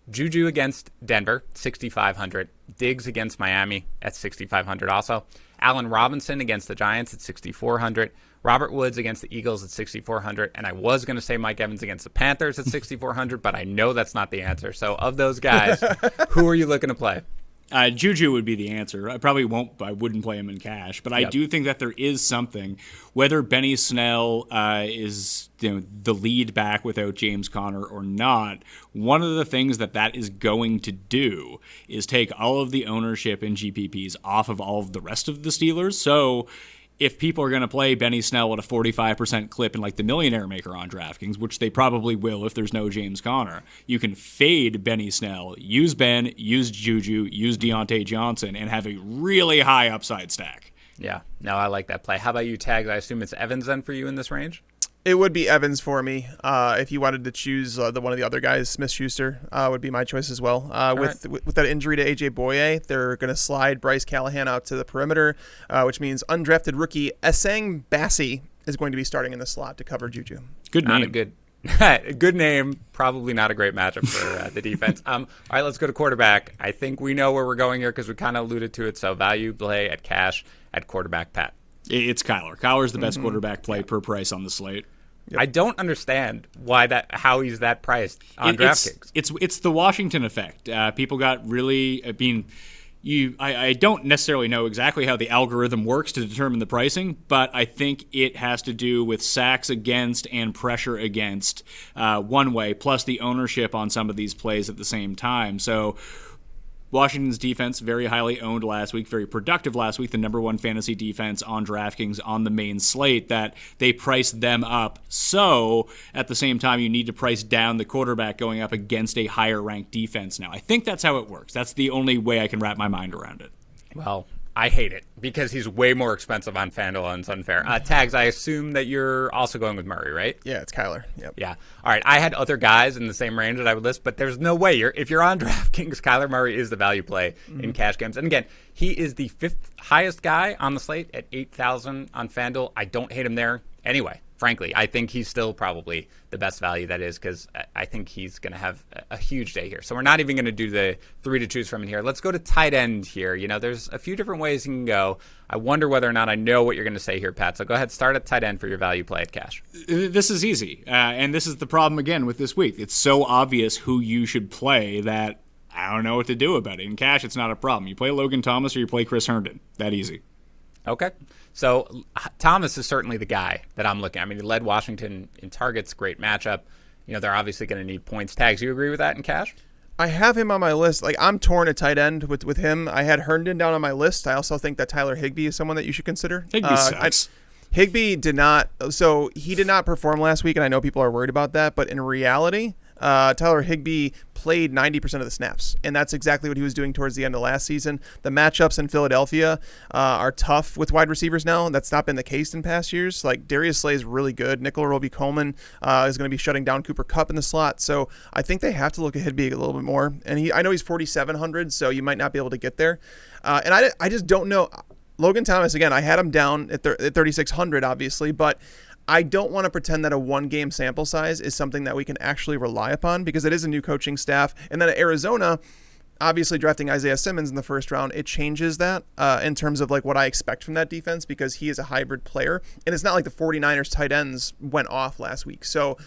JuJu against Denver, 6,500. Diggs against Miami at 6,500 also. Allen Robinson against the Giants at 6,400. Robert Woods against the Eagles at 6,400. And I was going to say Mike Evans against the Panthers at 6,400, but I know that's not the answer. So of those guys, who are you looking to play? JuJu would be the answer. I wouldn't play him in cash, but I do think that there is something, whether Benny Snell is the lead back without James Conner or not. One of the things that is going to do is take all of the ownership in GPPs off of all of the rest of the Steelers. So if people are going to play Benny Snell at a 45% clip in like the Millionaire Maker on DraftKings, which they probably will if there's no James Conner, you can fade Benny Snell, use Ben, use JuJu, use Deontay Johnson, and have a really high upside stack. Yeah, no, I like that play. How about you, Tags? I assume it's Evans then for you in this range? It would be Evans for me. If you wanted to choose one of the other guys, Smith-Schuster would be my choice as well. With that injury to A.J. Boye, they're going to slide Bryce Callahan out to the perimeter, which means undrafted rookie Essang Bassi is going to be starting in the slot to cover JuJu. Good name. Good name. Probably not a great matchup for the defense. All right, let's go to quarterback. I think we know where we're going here because we kind of alluded to it. So value play at cash at quarterback, Pat. It's Kyler. Kyler's the best quarterback play per price on the slate. Yep. I don't understand how he's that priced on DraftKings. It's the Washington effect. People got really. I don't necessarily know exactly how the algorithm works to determine the pricing, but I think it has to do with sacks against and pressure against one way, plus the ownership on some of these plays at the same time. So Washington's defense, very highly owned last week, very productive last week, the number one fantasy defense on DraftKings on the main slate, that they priced them up. So at the same time, you need to price down the quarterback going up against a higher ranked defense now. I think that's how it works. That's the only way I can wrap my mind around it. Well, I hate it because he's way more expensive on FanDuel and it's unfair. Tags, I assume that you're also going with Murray, right? Yeah, it's Kyler. Yep. Yeah. All right. I had other guys in the same range that I would list, but there's no way. If you're on DraftKings, Kyler Murray is the value play in cash games. And again, he is the 5th highest guy on the slate at 8,000 on FanDuel. I don't hate him there anyway. frankly. I think he's still probably the best value that is, because I think he's going to have a huge day here. So we're not even going to do the 3 to choose from in here. Let's go to tight end here. There's a few different ways you can go. I wonder whether or not I know what you're going to say here, Pat. So go ahead, start at tight end for your value play at cash. This is easy. And this is the problem, again, with this week. It's so obvious who you should play that I don't know what to do about it. In cash, it's not a problem. You play Logan Thomas or you play Chris Herndon. That easy. Okay. So Thomas is certainly the guy that I'm looking at. I mean, he led Washington in targets, great matchup. They're obviously going to need points tags. You agree with that in cash? I have him on my list. I'm torn at tight end with him. I had Herndon down on my list. I also think that Tyler Higby is someone that you should consider. Higby sucks. Higby did not perform last week, and I know people are worried about that, but in reality, Tyler Higby played 90% of the snaps, and that's exactly what he was doing towards the end of last season. The matchups in Philadelphia are tough with wide receivers now. That's not been the case in past years. Like, Darius Slay is really good. Nickel Roby-Coleman is going to be shutting down Cooper Kupp in the slot, so I think they have to look at Higby a little bit more. And I know he's 4,700, so you might not be able to get there. And I just don't know. Logan Thomas, again, I had him down at 3,600, obviously, but I don't want to pretend that a one-game sample size is something that we can actually rely upon, because it is a new coaching staff. And then at Arizona, obviously drafting Isaiah Simmons in the first round, it changes that in terms of what I expect from that defense, because he is a hybrid player. And it's not like the 49ers tight ends went off last week. So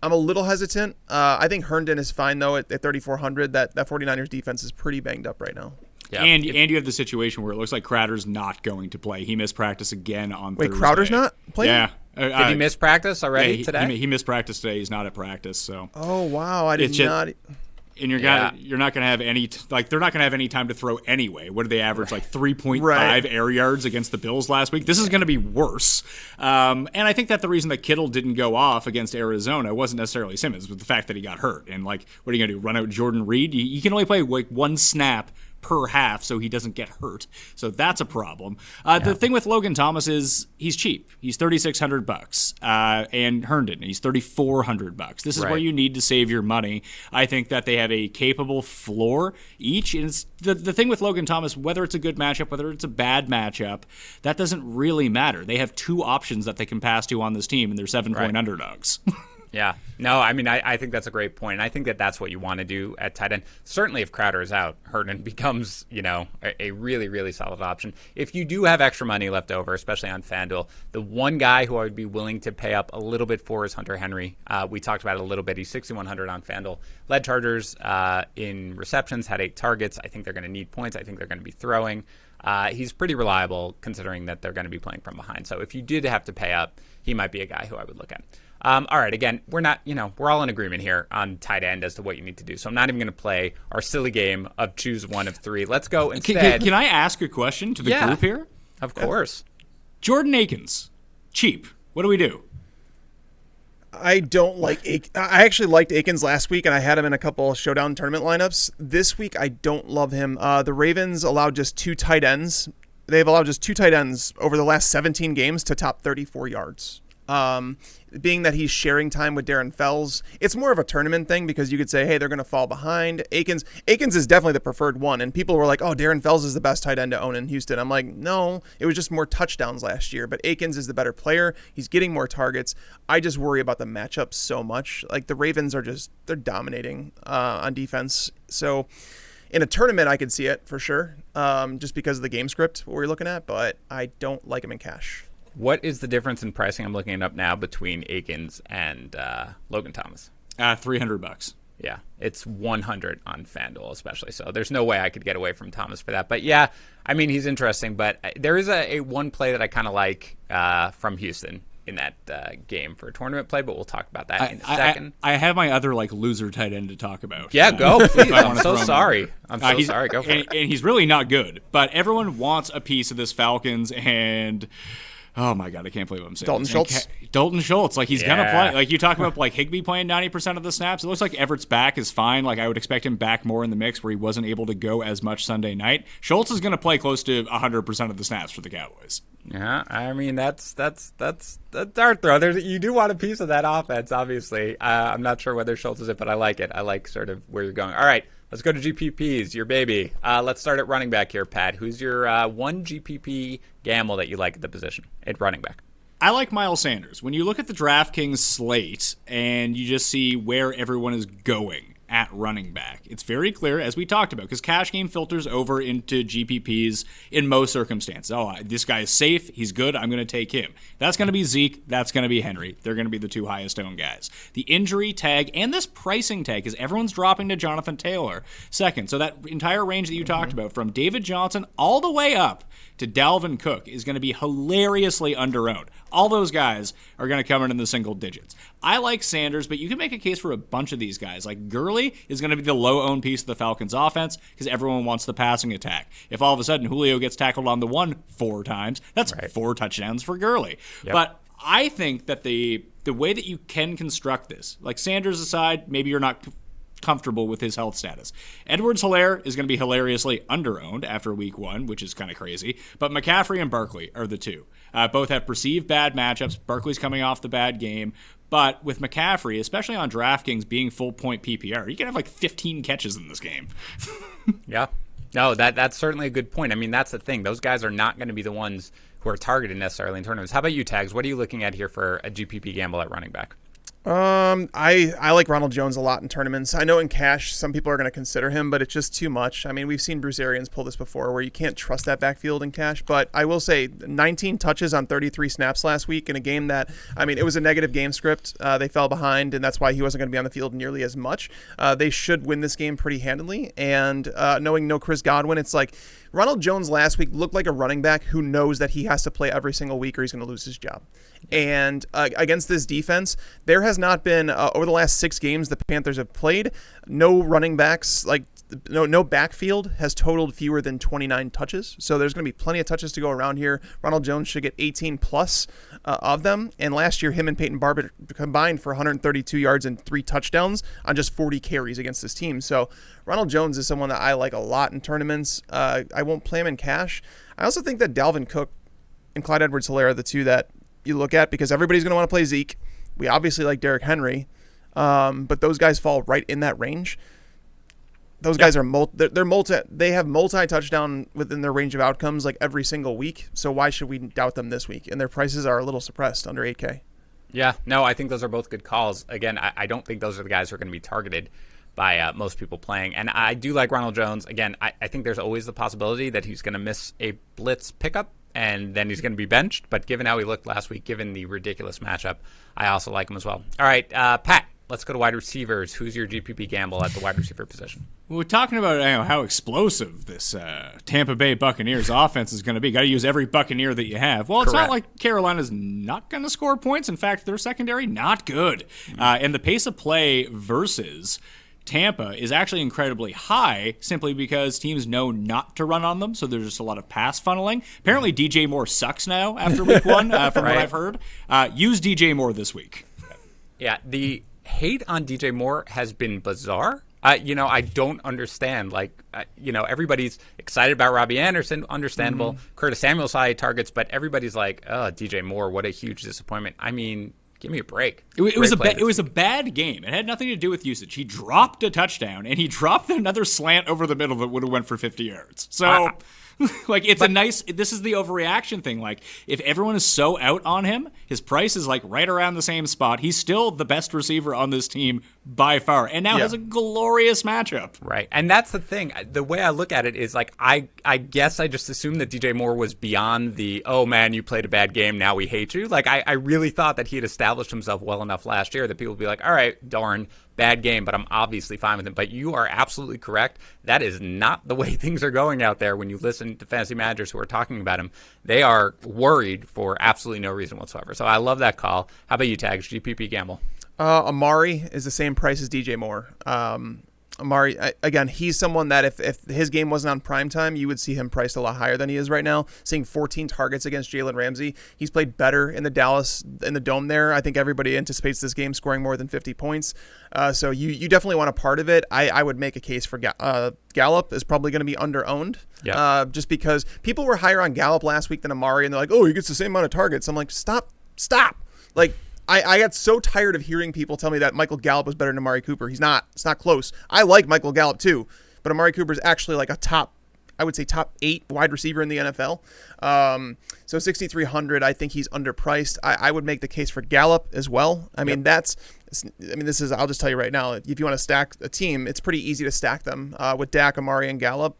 I'm a little hesitant. I think Herndon is fine, though, at 3,400. That 49ers defense is pretty banged up right now. Yeah. And you have the situation where it looks like Crowder's not going to play. He missed practice again on Thursday. Wait, Crowder's not playing? Yeah. Did he miss practice already today? He missed practice today. He's not at practice. So. Oh, wow. I did not. And you're not going to have any they're not going to have any time to throw anyway. What did they average? 3.5 air yards against the Bills last week. This is going to be worse. And I think that the reason that Kittle didn't go off against Arizona wasn't necessarily Simmons, but the fact that he got hurt. And what are you going to do? Run out Jordan Reed? You can only play one snap per half, so he doesn't get hurt. So that's a problem. The thing with Logan Thomas is he's cheap. He's $3,600, and Herndon, he's $3,400. This is where you need to save your money. I think that they have a capable floor each. And it's the thing with Logan Thomas, whether it's a good matchup, whether it's a bad matchup, that doesn't really matter. They have two options that they can pass to on this team, and they're 7-point underdogs. Yeah. No, I mean, I think that's a great point. And I think that that's what you want to do at tight end. Certainly if Crowder is out, Herndon becomes, a really, really solid option. If you do have extra money left over, especially on FanDuel, the one guy who I would be willing to pay up a little bit for is Hunter Henry. We talked about it a little bit. He's 6,100 on FanDuel. Led Chargers in receptions, had 8 targets. I think they're going to need points. I think they're going to be throwing. He's pretty reliable considering that they're going to be playing from behind. So if you did have to pay up, he might be a guy who I would look at. All right, again, we're not, we're all in agreement here on tight end as to what you need to do. So I'm not even going to play our silly game of choose one of 3. Let's go instead. Can I ask a question to the group here? Of course. Jordan Akins, cheap. What do we do? I don't like I actually liked Akins last week, and I had him in a couple of showdown tournament lineups. This week, I don't love him. The Ravens allowed just 2 tight ends. They've allowed just 2 tight ends over the last 17 games to top 34 yards. Being that he's sharing time with Darren Fells, it's more of a tournament thing, because you could say, hey, they're going to fall behind. Akins is definitely the preferred one, and people were like, oh, Darren Fells is the best tight end to own in Houston. I'm like, no, it was just more touchdowns last year, but Akins is the better player. He's getting more targets. I just worry about the matchups so much. The Ravens are they're dominating on defense. So in a tournament, I could see it for sure, just because of the game script, what we're looking at, but I don't like him in cash. What is the difference in pricing? I'm looking it up now between Akins and Logan Thomas. $300. Yeah, it's 100 on FanDuel especially. So there's no way I could get away from Thomas for that. But yeah, I mean, he's interesting. But there is a one play that I kind of like from Houston in that game for a tournament play. But we'll talk about that in a second. I have my other loser tight end to talk about. Yeah, go please. I'm so sorry. I'm so sorry. Go for it. And he's really not good. But everyone wants a piece of this Falcons and. Oh, my God, I can't believe what I'm saying. Dalton Schultz. He's going to play. You talk about, Higby playing 90% of the snaps. It looks like Everett's back is fine. I would expect him back more in the mix where he wasn't able to go as much Sunday night. Schultz is going to play close to 100% of the snaps for the Cowboys. Yeah, I mean, that's dart throw. You do want a piece of that offense, obviously. I'm not sure whether Schultz is it, but I like it. I like sort of where you're going. All right, let's go to GPPs, your baby. Let's start at running back here, Pat. Who's your one GPP gamble that you like at the position at running back? I like Miles Sanders. When you look at the DraftKings slate and you just see where everyone is going at running back, it's very clear, as we talked about, because cash game filters over into GPPs in most circumstances. Oh, this guy is safe. He's good. I'm going to take him. That's going to be Zeke. That's going to be Henry. They're going to be the two highest owned guys. The injury tag and this pricing tag is everyone's dropping to Jonathan Taylor second. So that entire range that you talked about, from David Johnson all the way up to Dalvin Cook, is going to be hilariously underowned. All those guys are going to come in the single digits. I like Sanders, but you can make a case for a bunch of these guys. Like Gurley is going to be the low-owned piece of the Falcons' offense because everyone wants the passing attack. If all of a sudden Julio gets tackled on the one 4 times, that's 4 touchdowns for Gurley. Yep. But I think that the way that you can construct this, like Sanders aside, maybe you're not comfortable with his health status. Edwards-Helaire is going to be hilariously underowned after week 1, which is kind of crazy. But McCaffrey and Barkley are the two. Both have perceived bad matchups. Barkley's coming off the bad game. But with McCaffrey, especially on DraftKings being full point PPR, you can have like 15 catches in this game. Yeah. No, that's certainly a good point. I mean, that's the thing. Those guys are not going to be the ones who are targeted necessarily in tournaments. How about you, Tags? What are you looking at here for a GPP gamble at running back? I like Ronald Jones a lot in tournaments. I know in cash some people are going to consider him, but it's just too much. I mean, we've seen Bruce Arians pull this before where you can't trust that backfield in cash, but I will say 19 touches on 33 snaps last week in a game that, I mean, it was a negative game script. They fell behind, and that's why he wasn't going to be on the field nearly as much. They should win this game pretty handily, and knowing no Chris Godwin, it's like Ronald Jones last week looked like a running back who knows that he has to play every single week or he's going to lose his job. And against this defense, there has not been, over the last 6 games the Panthers have played, no running backs, like no backfield has totaled fewer than 29 touches. So there's going to be plenty of touches to go around here. Ronald Jones should get 18 plus of them. And last year, him and Peyton Barber combined for 132 yards and 3 touchdowns on just 40 carries against this team. So Ronald Jones is someone that I like a lot in tournaments. I won't play him in cash. I also think that Dalvin Cook and Clyde Edwards-Helaire are the two that you look at because everybody's going to want to play Zeke. We obviously like Derrick Henry, but those guys fall right in that range. Those guys are they have multi-touchdown within their range of outcomes like every single week. So why should we doubt them this week? And their prices are a little suppressed under 8K. Yeah, no, I think those are both good calls. Again, I don't think those are the guys who are going to be targeted by most people playing. And I do like Ronald Jones. Again, I think there's always the possibility that he's going to miss a blitz pickup and then he's going to be benched. But given how he looked last week, given the ridiculous matchup, I also like him as well. All right, Pat, let's go to wide receivers. Who's your GPP gamble at the wide receiver position? We're talking about how explosive this Tampa Bay Buccaneers offense is going to be. Got to use every Buccaneer that you have. Well, it's not like Carolina's not going to score points. In fact, their secondary, not good. And the pace of play versus Tampa is actually incredibly high simply because teams know not to run on them, so there's just a lot of pass funneling. Apparently, DJ Moore sucks now after week 1, from what I've heard. Use DJ Moore this week. Yeah, the hate on DJ Moore has been bizarre. I don't understand. Everybody's excited about Robbie Anderson, understandable. Mm-hmm. Curtis Samuel's high targets, but everybody's like, oh, DJ Moore, what a huge disappointment. I mean, give me a break. It was a bad game. It had nothing to do with usage. He dropped a touchdown, and he dropped another slant over the middle that would have went for 50 yards. So... this is the overreaction thing. Like, if everyone is so out on him, his price is like right around the same spot. He's still the best receiver on this team by far, and now has a glorious matchup. Right, and that's the thing. The way I look at it is like, I guess I just assumed that DJ Moore was beyond the, oh man, you played a bad game, now we hate you. Like, I really thought that he had established himself well enough last year that people would be like, all right, darn, bad game, but I'm obviously fine with him. But you are absolutely correct. That is not the way things are going out there when you listen to fantasy managers who are talking about him. They are worried for absolutely no reason whatsoever. So I love that call. How about you, Tags? GPP gamble. Amari is the same price as DJ Moore. Amari, again, he's someone that if his game wasn't on primetime, you would see him priced a lot higher than he is right now. Seeing 14 targets against Jalen Ramsey. He's played better in the Dome there. I think everybody anticipates this game scoring more than 50 points. So you definitely want a part of it. I would make a case for Gallup is probably going to be underowned. Yeah. Just because people were higher on Gallup last week than Amari, and they're like, oh, he gets the same amount of targets. I'm like, stop. Like, I got so tired of hearing people tell me that Michael Gallup was better than Amari Cooper. He's not. It's not close. I like Michael Gallup too, but Amari Cooper is actually like a top I would say top 8 wide receiver in the NFL. So 6,300, I think he's underpriced. I would make the case for Gallup as well. I mean, this is, I'll just tell you right now, if you want to stack a team, it's pretty easy to stack them with Dak, Amari, and Gallup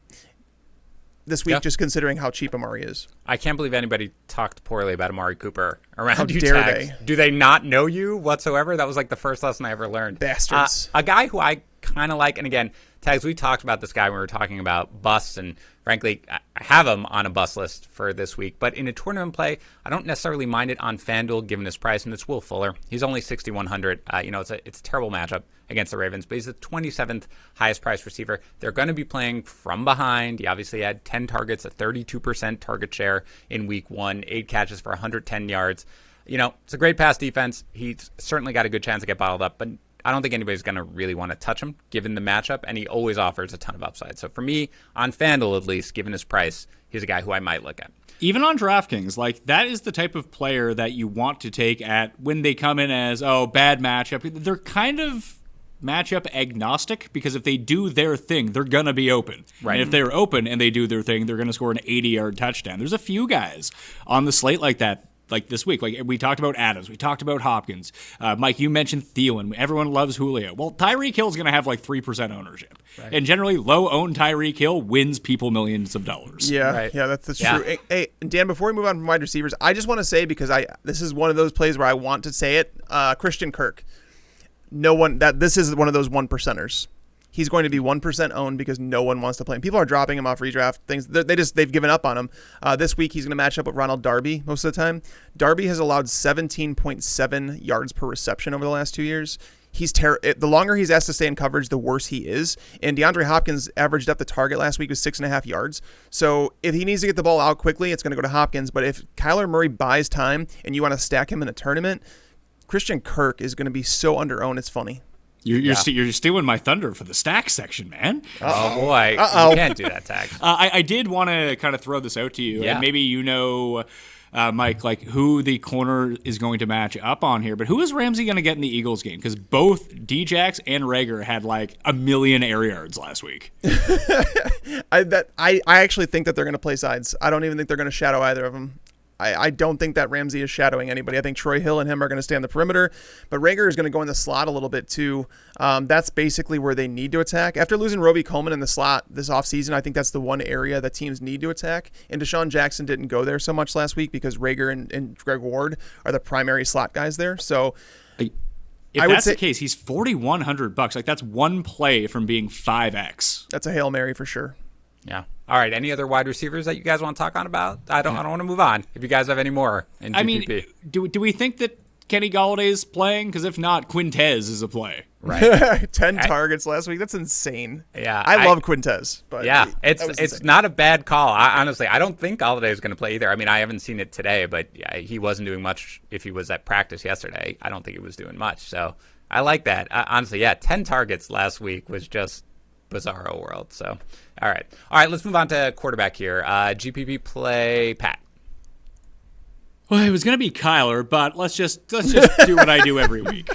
this week, just considering how cheap Amari is. I can't believe anybody talked poorly about Amari Cooper around How you. dare Tags. they? Do they not know you whatsoever? That was like the first lesson I ever learned. Bastards. A guy who I kind of like, and again, Tags, we talked about this guy when we were talking about busts, and frankly, I have him on a bust list for this week. But in a tournament play, I don't necessarily mind it on FanDuel given his price, and it's Will Fuller. He's only 6,100. It's a terrible matchup against the Ravens, but he's the 27th highest priced receiver. They're going to be playing from behind. He obviously had 10 targets, a 32% target share in week 1, 8 catches for 110 yards. It's a great pass defense. He's certainly got a good chance to get bottled up, but I don't think anybody's going to really want to touch him given the matchup, and he always offers a ton of upside. So for me, on FanDuel at least, given his price, he's a guy who I might look at. Even on DraftKings, that is the type of player that you want to take at when they come in as, bad matchup. They're kind of matchup agnostic, because if they do their thing, they're going to be open. Right. And if they're open and they do their thing, they're going to score an 80-yard touchdown. There's a few guys on the slate like that. Like this week, we talked about Adams, we talked about Hopkins. Mike, you mentioned Thielen. Everyone loves Julio. Well, Tyreek Hill's going to have 3% ownership. Right. And generally, low-owned Tyreek Hill wins people millions of dollars. Yeah, right. Yeah, that's true. Hey, Dan, before we move on from wide receivers, I just want to say, because this is one of those plays where I want to say it, Christian Kirk. This is one of those 1%ers. He's going to be 1% owned because no one wants to play him. People are dropping him off redraft things. They've given up on him. This week he's going to match up with Ronald Darby most of the time. Darby has allowed 17.7 yards per reception over the last 2 years. The longer he's asked to stay in coverage, the worse he is. And DeAndre Hopkins averaged up the target last week was 6.5 yards. So if he needs to get the ball out quickly, it's going to go to Hopkins. But if Kyler Murray buys time and you want to stack him in a tournament, Christian Kirk is going to be so under-owned, it's funny. You're stealing my thunder for the stack section, man. Oh, boy. You can't do that, Tag. I did want to kind of throw this out to you. Yeah. And maybe Mike, who the corner is going to match up on here. But who is Ramsey going to get in the Eagles game? Because both Djax and Rager had a million air yards last week. I actually think that they're going to play sides. I don't even think they're going to shadow either of them. I don't think that Ramsey is shadowing anybody. I think Troy Hill and him are going to stay on the perimeter, but Rager is going to go in the slot a little bit too. That's basically where they need to attack. After losing Roby Coleman in the slot this offseason, I think that's the one area that teams need to attack. And Deshaun Jackson didn't go there so much last week because Rager and Greg Ward are the primary slot guys there. So if that's the case, he's $4,100. That's one play from being 5x. That's a Hail Mary for sure. Yeah. All right. Any other wide receivers that you guys want to talk on about? I don't want to move on. If you guys have any more in GPP. I mean, do we think that Kenny Galladay's playing? Because if not, Quintez is a play. Right. 10 targets last week. That's insane. Yeah. I love Quintez. But yeah, it's not a bad call. Honestly, I don't think Galladay is going to play either. I mean, I haven't seen it today, but he wasn't doing much if he was at practice yesterday. I don't think he was doing much. So I like that. Honestly, 10 targets last week was just bizarro world. So, all right, let's move on to quarterback here. GPP play, Pat. Well, it was going to be Kyler, but let's just do what I do every week.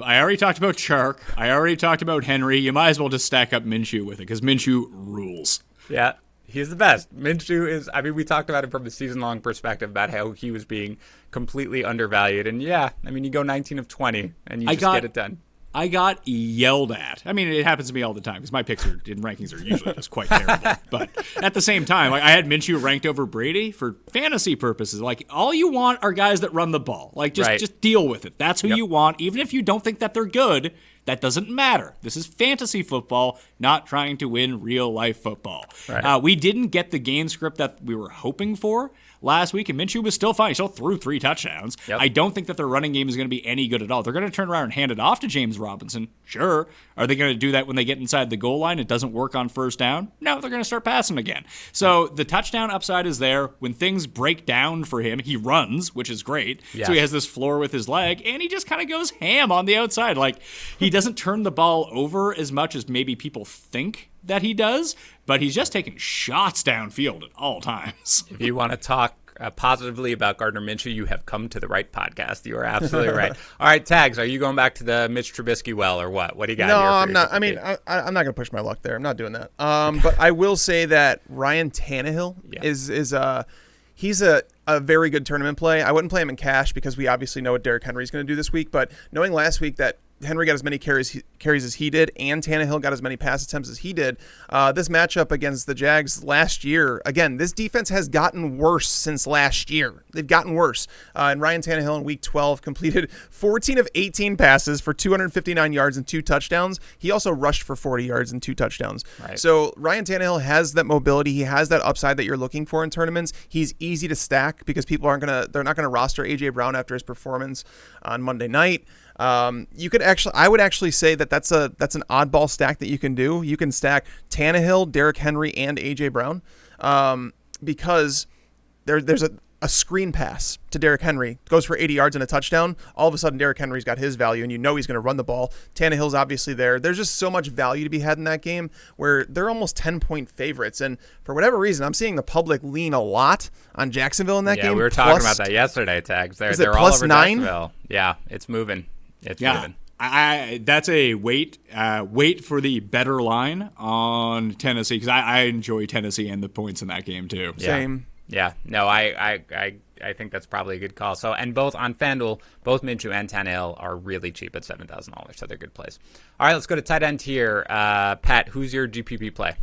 I already talked about Chark. I already talked about Henry. You might as well just stack up Minshew with it because Minshew rules. Yeah, he's the best. Minshew is, we talked about it from a season-long perspective about how he was being completely undervalued. And you go 19 of 20 and you get it done. I got yelled at. I mean, it happens to me all the time because my picks in rankings are usually just quite terrible. But at the same time, I had Minshew ranked over Brady for fantasy purposes. All you want are guys that run the ball. Just deal with it. That's who you want. Even if you don't think that they're good, that doesn't matter. This is fantasy football, not trying to win real-life football. Right. We didn't get the game script that we were hoping for last week, and Minshew was still fine. He still threw 3 touchdowns. Yep. I don't think that their running game is going to be any good at all. They're going to turn around and hand it off to James Robinson. Sure. Are they going to do that when they get inside the goal line? It doesn't work on first down? No, they're going to start passing again. So the touchdown upside is there. When things break down for him, he runs, which is great. Yes. So he has this floor with his leg, and he just kind of goes ham on the outside. He doesn't turn the ball over as much as maybe people think that he does, but he's just taking shots downfield at all times. If you want to talk positively about Gardner Minshew, you have come to the right podcast. You are absolutely right. All right, Tags, are you going back to the Mitch Trubisky well or what? What do you got? No, here I'm not. I mean, I'm not going to push my luck there. I'm not doing that. But I will say that Ryan Tannehill he's a very good tournament play. I wouldn't play him in cash because we obviously know what Derrick Henry is going to do this week. But knowing last week that Henry got as many carries as he did, and Tannehill got as many pass attempts as he did. This matchup against the Jags last year, again, this defense has gotten worse since last year. They've gotten worse. And Ryan Tannehill in Week 12 completed 14 of 18 passes for 259 yards and 2 touchdowns. He also rushed for 40 yards and 2 touchdowns. Right. So Ryan Tannehill has that mobility. He has that upside that you're looking for in tournaments. He's easy to stack because people they're not gonna roster AJ Brown after his performance on Monday night. I would actually say that's an oddball stack that you can do. You can stack Tannehill, Derrick Henry, and AJ Brown, because there's a screen pass to Derrick Henry, goes for 80 yards and a touchdown. All of a sudden, Derrick Henry's got his value, and you know he's going to run the ball. Tannehill's obviously there. There's just so much value to be had in that game where they're almost 10-point favorites. And for whatever reason, I'm seeing the public lean a lot on Jacksonville in that game. Yeah, we were talking about that yesterday, Tags. They're all over 9? Jacksonville. Yeah, it's moving. It's moving. That's a wait for the better line on Tennessee because I enjoy Tennessee and the points in that game too. Same. Yeah. No, I think that's probably a good call. So, and both on FanDuel, both Minshew and Tannehill are really cheap at $7,000, so they're good plays. All right, let's go to tight end here. Pat, who's your GPP play?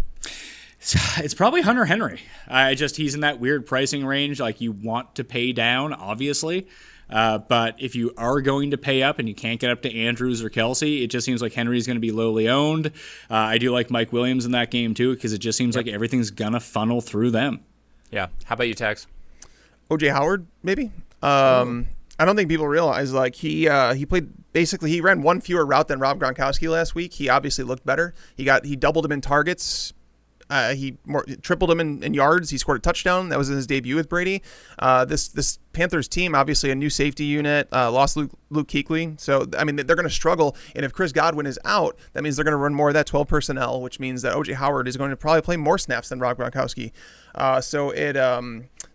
It's probably Hunter Henry. He's in that weird pricing range. Like you want to pay down, obviously. But if you are going to pay up and you can't get up to Andrews or Kelsey, it just seems like Henry's going to be lowly owned. I do like Mike Williams in that game too because it just seems like everything's going to funnel through them. Yeah. How about you, Tags? OJ Howard, maybe. I don't think people realize he played basically he ran one fewer route than Rob Gronkowski last week. He obviously looked better. He doubled him in targets. He tripled him in yards. He scored a touchdown. That was in his debut with Brady. This Panthers team, obviously a new safety unit, lost Luke Kuechly. So, I mean, they're going to struggle. And if Chris Godwin is out, that means they're going to run more of that 12 personnel, which means that O.J. Howard is going to probably play more snaps than Rob Gronkowski.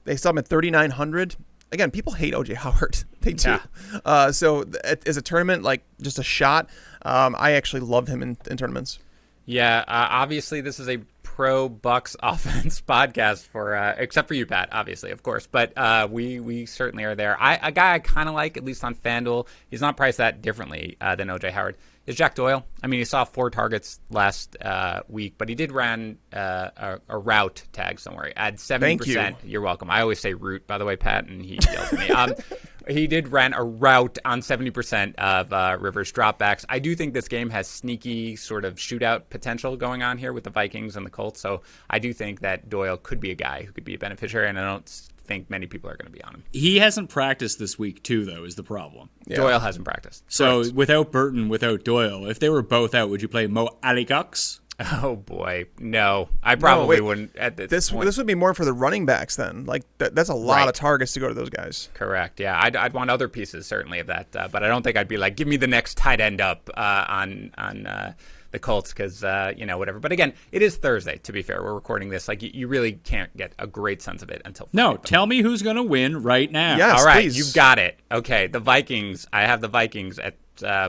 They saw him at 3,900. Again, people hate O.J. Howard. They do. Yeah. So as a tournament, just a shot, I actually love him in tournaments. Yeah, obviously this is a pro Bucks offense podcast for except for you, Pat, obviously, of course, but we certainly are there. A guy I kind of like, at least on FanDuel, he's not priced that differently than OJ Howard, is Jack Doyle. I mean, he saw 4 targets last week, but he did run a route, Tags, don't worry, at 70%. Thank you. You're welcome. I always say route, by the way, Pat, and he yells at me. He did run a route on 70% of Rivers dropbacks. I do think this game has sneaky sort of shootout potential going on here with the Vikings and the Colts. So I do think that Doyle could be a guy who could be a beneficiary, and I don't think many people are going to be on him. He hasn't practiced this week, too, though, is the problem. Yeah. Doyle hasn't practiced. So without Burton, without Doyle, if they were both out, would you play Mo Alley-Cox? Oh boy, no! I probably wouldn't at this point. This would be more for the running backs then. That's a lot of targets to go to those guys. Correct. Yeah, I'd want other pieces certainly of that, but I don't think I'd be like, give me the next tight end up on the Colts because whatever. But again, it is Thursday. To be fair, we're recording this. You really can't get a great sense of it until Friday. No. Tell me who's going to win right now. Yes, all right, please. You've got it. Okay, the Vikings. I have the Vikings at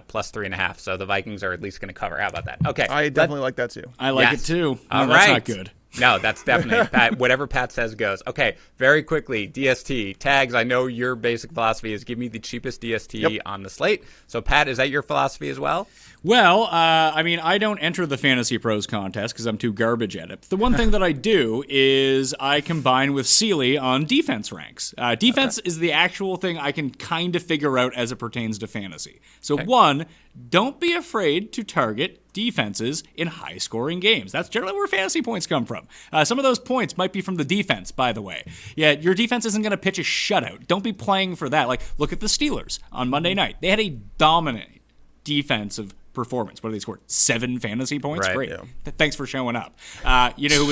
plus 3.5, so the Vikings are at least going to cover. How about that? Okay, I definitely like that too. I like it too. All that's right. not good. No, that's definitely Pat. Whatever Pat says goes. Okay, very quickly, DST Tags. I know your basic philosophy is give me the cheapest DST on the slate. So Pat, is that your philosophy as well? Well, I don't enter the Fantasy Pros contest because I'm too garbage at it. The one thing that I do is I combine with Sealy on defense ranks. Defense is the actual thing I can kind of figure out as it pertains to fantasy. So one, don't be afraid to target defenses in high-scoring games. That's generally where fantasy points come from. Some of those points might be from the defense, by the way. Yeah, your defense isn't going to pitch a shutout. Don't be playing for that. Look at the Steelers on Monday night. They had a dominant defensive performance. What did they score? 7 fantasy points? Right, Great. yeah. Thanks for showing up. You know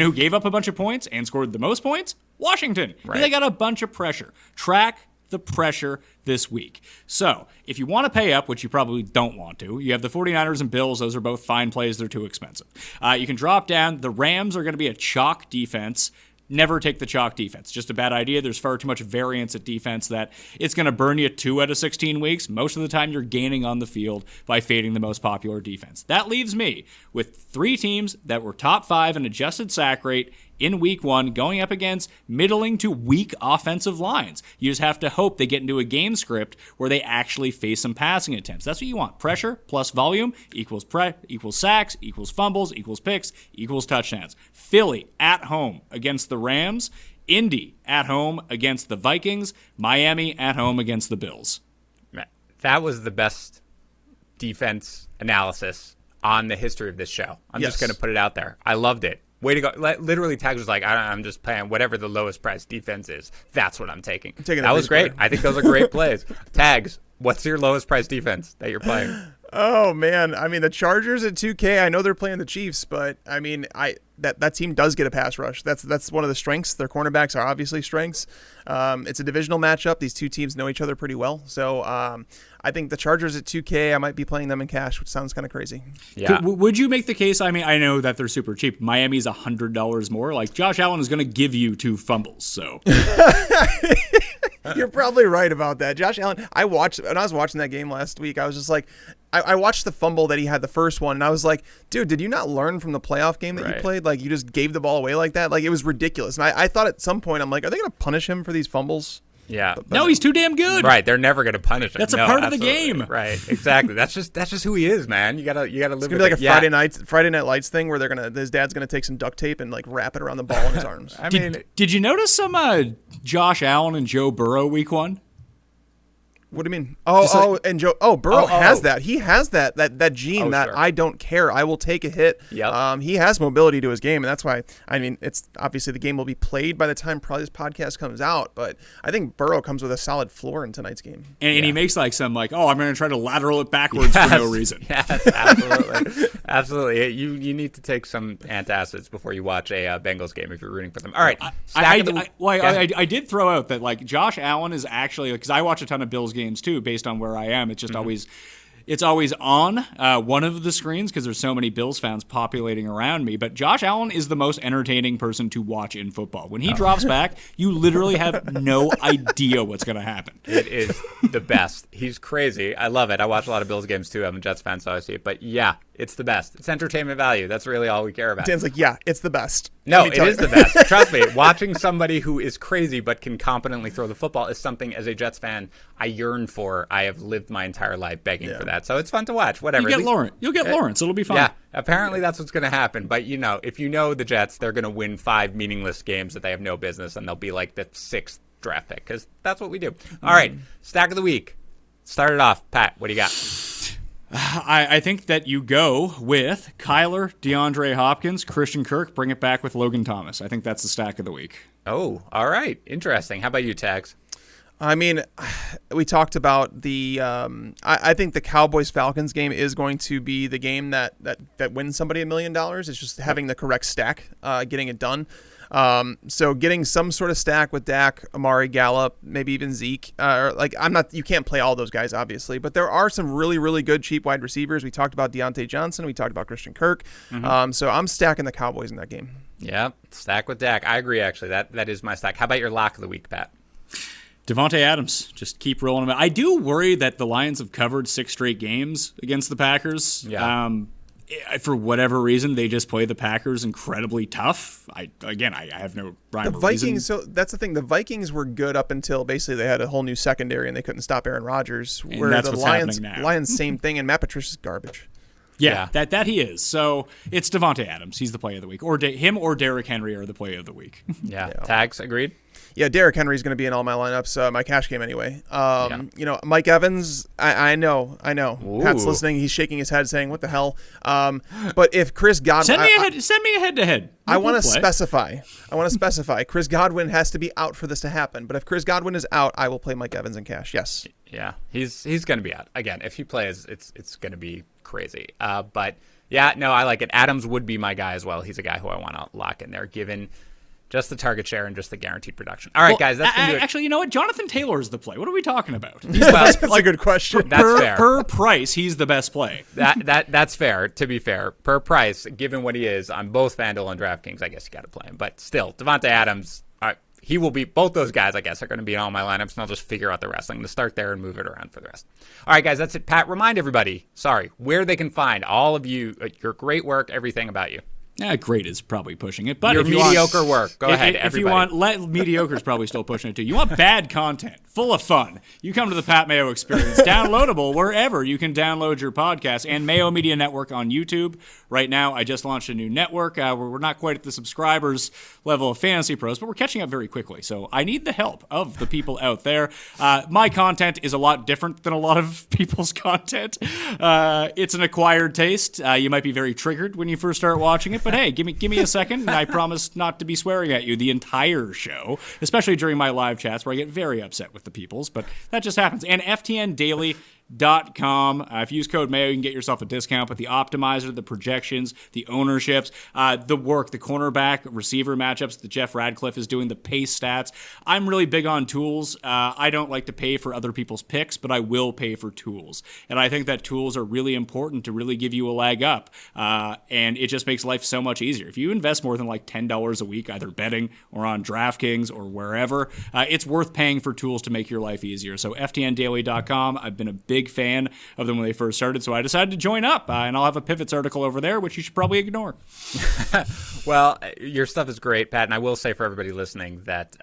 who gave up a bunch of points and scored the most points? Washington. Right. They got a bunch of pressure. Track the pressure this week. So, if you want to pay up, which you probably don't want to, you have the 49ers and Bills. Those are both fine plays. They're too expensive. You can drop down. The Rams are going to be a chalk defense. never take the chalk defense. Just a bad idea. There's far too much variance at defense that it's going to burn you 2 out of 16 weeks. Most of the time, you're gaining on the field by fading the most popular defense. That leaves me with 3 teams that were top 5 in adjusted sack rate in week 1, going up against middling to weak offensive lines. You just have to hope they get into a game script where they actually face some passing attempts. That's what you want. Pressure plus volume equals sacks, equals fumbles, equals picks, equals touchdowns. Philly at home against the Rams. Indy at home against the Vikings. Miami at home against the Bills. That was the best defense analysis on the history of this show. I'm just going to put it out there. I loved it. Way to go. Literally, Tags was like, I'm just playing whatever the lowest price defense is. That's what I'm taking. That was great. I think those are great plays. Tags, what's your lowest price defense that you're playing? Oh, man. I mean, the Chargers at 2K, I know they're playing the Chiefs, but, I mean, that team does get a pass rush. That's one of the strengths. Their cornerbacks are obviously strengths. It's a divisional matchup. These two teams know each other pretty well. So I think the Chargers at 2K, I might be playing them in cash, which sounds kind of crazy. Yeah. Would you make the case? I mean, I know that they're super cheap. Miami's $100 more. Like, Josh Allen is going to give you 2 fumbles. So you're probably right about that. Josh Allen, when I was watching that game last week, I was just like, I watched the fumble that he had the first one, and I was like, dude, did you not learn from the playoff game that you played? Like, you just gave the ball away like that? Like, it was ridiculous. And I thought at some point, I'm like, are they going to punish him for these fumbles? Yeah. No, he's too damn good. Right. They're never going to punish him. That's a part of the game. Right. Exactly. That's just who he is, man. You gotta live it's with gonna be like it. a Friday Night Lights thing where his dad's gonna take some duct tape and like wrap it around the ball in his arms. Did you notice some Josh Allen and Joe Burrow week 1? What do you mean? Burrow has that. He has that gene that I don't care. I will take a hit. Yep. He has mobility to his game, and that's why. I mean, it's obviously the game will be played by the time probably this podcast comes out. But I think Burrow comes with a solid floor in tonight's game. And he makes like some I'm going to try to lateral it backwards for no reason. Yes, absolutely, absolutely. You need to take some antacids before you watch a Bengals game if you're rooting for them. All right. I did throw out that like Josh Allen is actually, because I watch a ton of Bills games too, based on where I am. It's just always on one of the screens because there's so many Bills fans populating around me. But Josh Allen is the most entertaining person to watch in football. When he drops back, you literally have no idea what's going to happen. It is the best. He's crazy. I love it. I watch a lot of Bills games too. I'm a Jets fan, so I see it. But yeah, it's the best. It's entertainment value. That's really all we care about. Dan's like, yeah, it's the best. No, it is the best. Trust me. Watching somebody who is crazy but can competently throw the football is something, as a Jets fan, I yearn for. I have lived my entire life begging for that. So it's fun to watch. Whatever. You'll get Lawrence. It'll be fun. Yeah, apparently that's what's going to happen. But, if you know the Jets, they're going to win 5 meaningless games that they have no business, and they'll be like the 6th draft pick because that's what we do. All right, stack of the week. Start it off. Pat, what do you got? I think that you go with Kyler, DeAndre Hopkins, Christian Kirk, bring it back with Logan Thomas. I think that's the stack of the week. Oh, all right. Interesting. How about you, Tags? I mean, we talked about the I think the Cowboys-Falcons game is going to be the game that wins somebody $1 million. It's just having the correct stack, getting it done. So getting some sort of stack with Dak, Amari, Gallup, maybe even Zeke. You can't play all those guys, obviously, but there are some really, really good cheap wide receivers. We talked about Deontay Johnson. We talked about Christian Kirk. So I'm stacking the Cowboys in that game. Yeah, stack with Dak. I agree, actually. That is my stack. How about your lock of the week, Pat? Devontae Adams, just keep rolling him out. I do worry that the Lions have covered 6 straight games against the Packers. Yeah. For whatever reason, they just play the Packers incredibly tough. I have no rhyme or reason. The Vikings, so that's the thing. The Vikings were good up until basically they had a whole new secondary and they couldn't stop Aaron Rodgers. And that's what's happening now. Lions, same thing, and Matt Patricia's garbage. Yeah, that he is. So it's Devontae Adams. He's the play of the week. Or him or Derrick Henry are the play of the week. Yeah. Tags, agreed? Yeah, Derrick Henry's going to be in all my lineups, my cash game anyway. Mike Evans, I know. Ooh. Pat's listening. He's shaking his head saying, what the hell? But if Chris Godwin... Send me a head-to-head. I want to specify. Chris Godwin has to be out for this to happen. But if Chris Godwin is out, I will play Mike Evans in cash, yes. Yeah, he's going to be out. Again, if he plays, it's going to be crazy. But, yeah, no, I like it. Adams would be my guy as well. He's a guy who I want to lock in there, given Just the target share and just the guaranteed production. All right, guys, that's going to do it. Actually, you know what? Jonathan Taylor is the play. What are we talking about? That's a good question. That's fair. Per price, he's the best play. That's fair, to be fair. Per price, given what he is on both FanDuel and DraftKings, I guess you got to play him. But still, Devontae Adams, he will be, both those guys, I guess, are going to be in all my lineups, and I'll just figure out the rest. I'm going to start there and move it around for the rest. All right, guys, that's it. Pat, remind everybody, where they can find all of you, your great work, everything about you. Great is probably pushing it, but your mediocre work. Go ahead, if everybody. you want, mediocre is probably still pushing it too. You want bad content, full of fun. You come to the Pat Mayo Experience, downloadable wherever you can download your podcast, and Mayo Media Network on YouTube. Right now, I just launched a new network. We're not quite at the subscribers level of FantasyPros, but we're catching up very quickly. So I need the help of the people out there. My content is a lot different than a lot of people's content. It's an acquired taste. You might be very triggered when you first start watching it, but hey, give me a second, and I promise not to be swearing at you the entire show, especially during my live chats where I get very upset with the peoples, but that just happens. And FTNDaily.com. If you use code Mayo, you can get yourself a discount. But the optimizer, the projections, the ownerships, the work, the cornerback, receiver matchups that Jeff Radcliffe is doing, the pace stats. I'm really big on tools. I don't like to pay for other people's picks, but I will pay for tools. And I think that tools are really important to really give you a leg up. And it just makes life so much easier. If you invest more than like $10 a week, either betting or on DraftKings or wherever, it's worth paying for tools to make your life easier. So FTNDaily.com, I've been a big fan of them when they first started, so I decided to join up, and I'll have a Pivots article over there, which you should probably ignore. Well, your stuff is great, Pat, and I will say for everybody listening that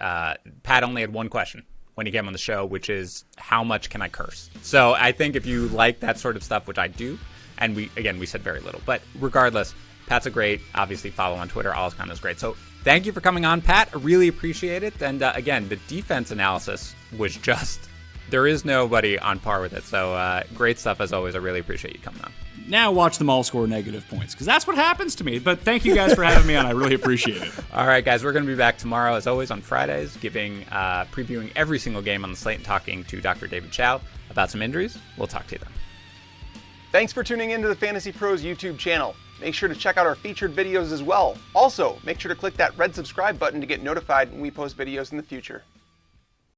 Pat only had one question when he came on the show, which is, how much can I curse? So I think if you like that sort of stuff, which I do, and we said very little, but regardless, Pat's a great, obviously follow on Twitter, all his content is great. So thank you for coming on, Pat. I really appreciate it. And again, the defense analysis was just, there is nobody on par with it. So great stuff as always. I really appreciate you coming on. Now watch them all score negative points, because that's what happens to me. But thank you guys for having me on. I really appreciate it. All right, guys, we're going to be back tomorrow, as always, on Fridays, previewing every single game on the slate and talking to Dr. David Chow about some injuries. We'll talk to you then. Thanks for tuning into the Fantasy Pros YouTube channel. Make sure to check out our featured videos as well. Also, make sure to click that red subscribe button to get notified when we post videos in the future.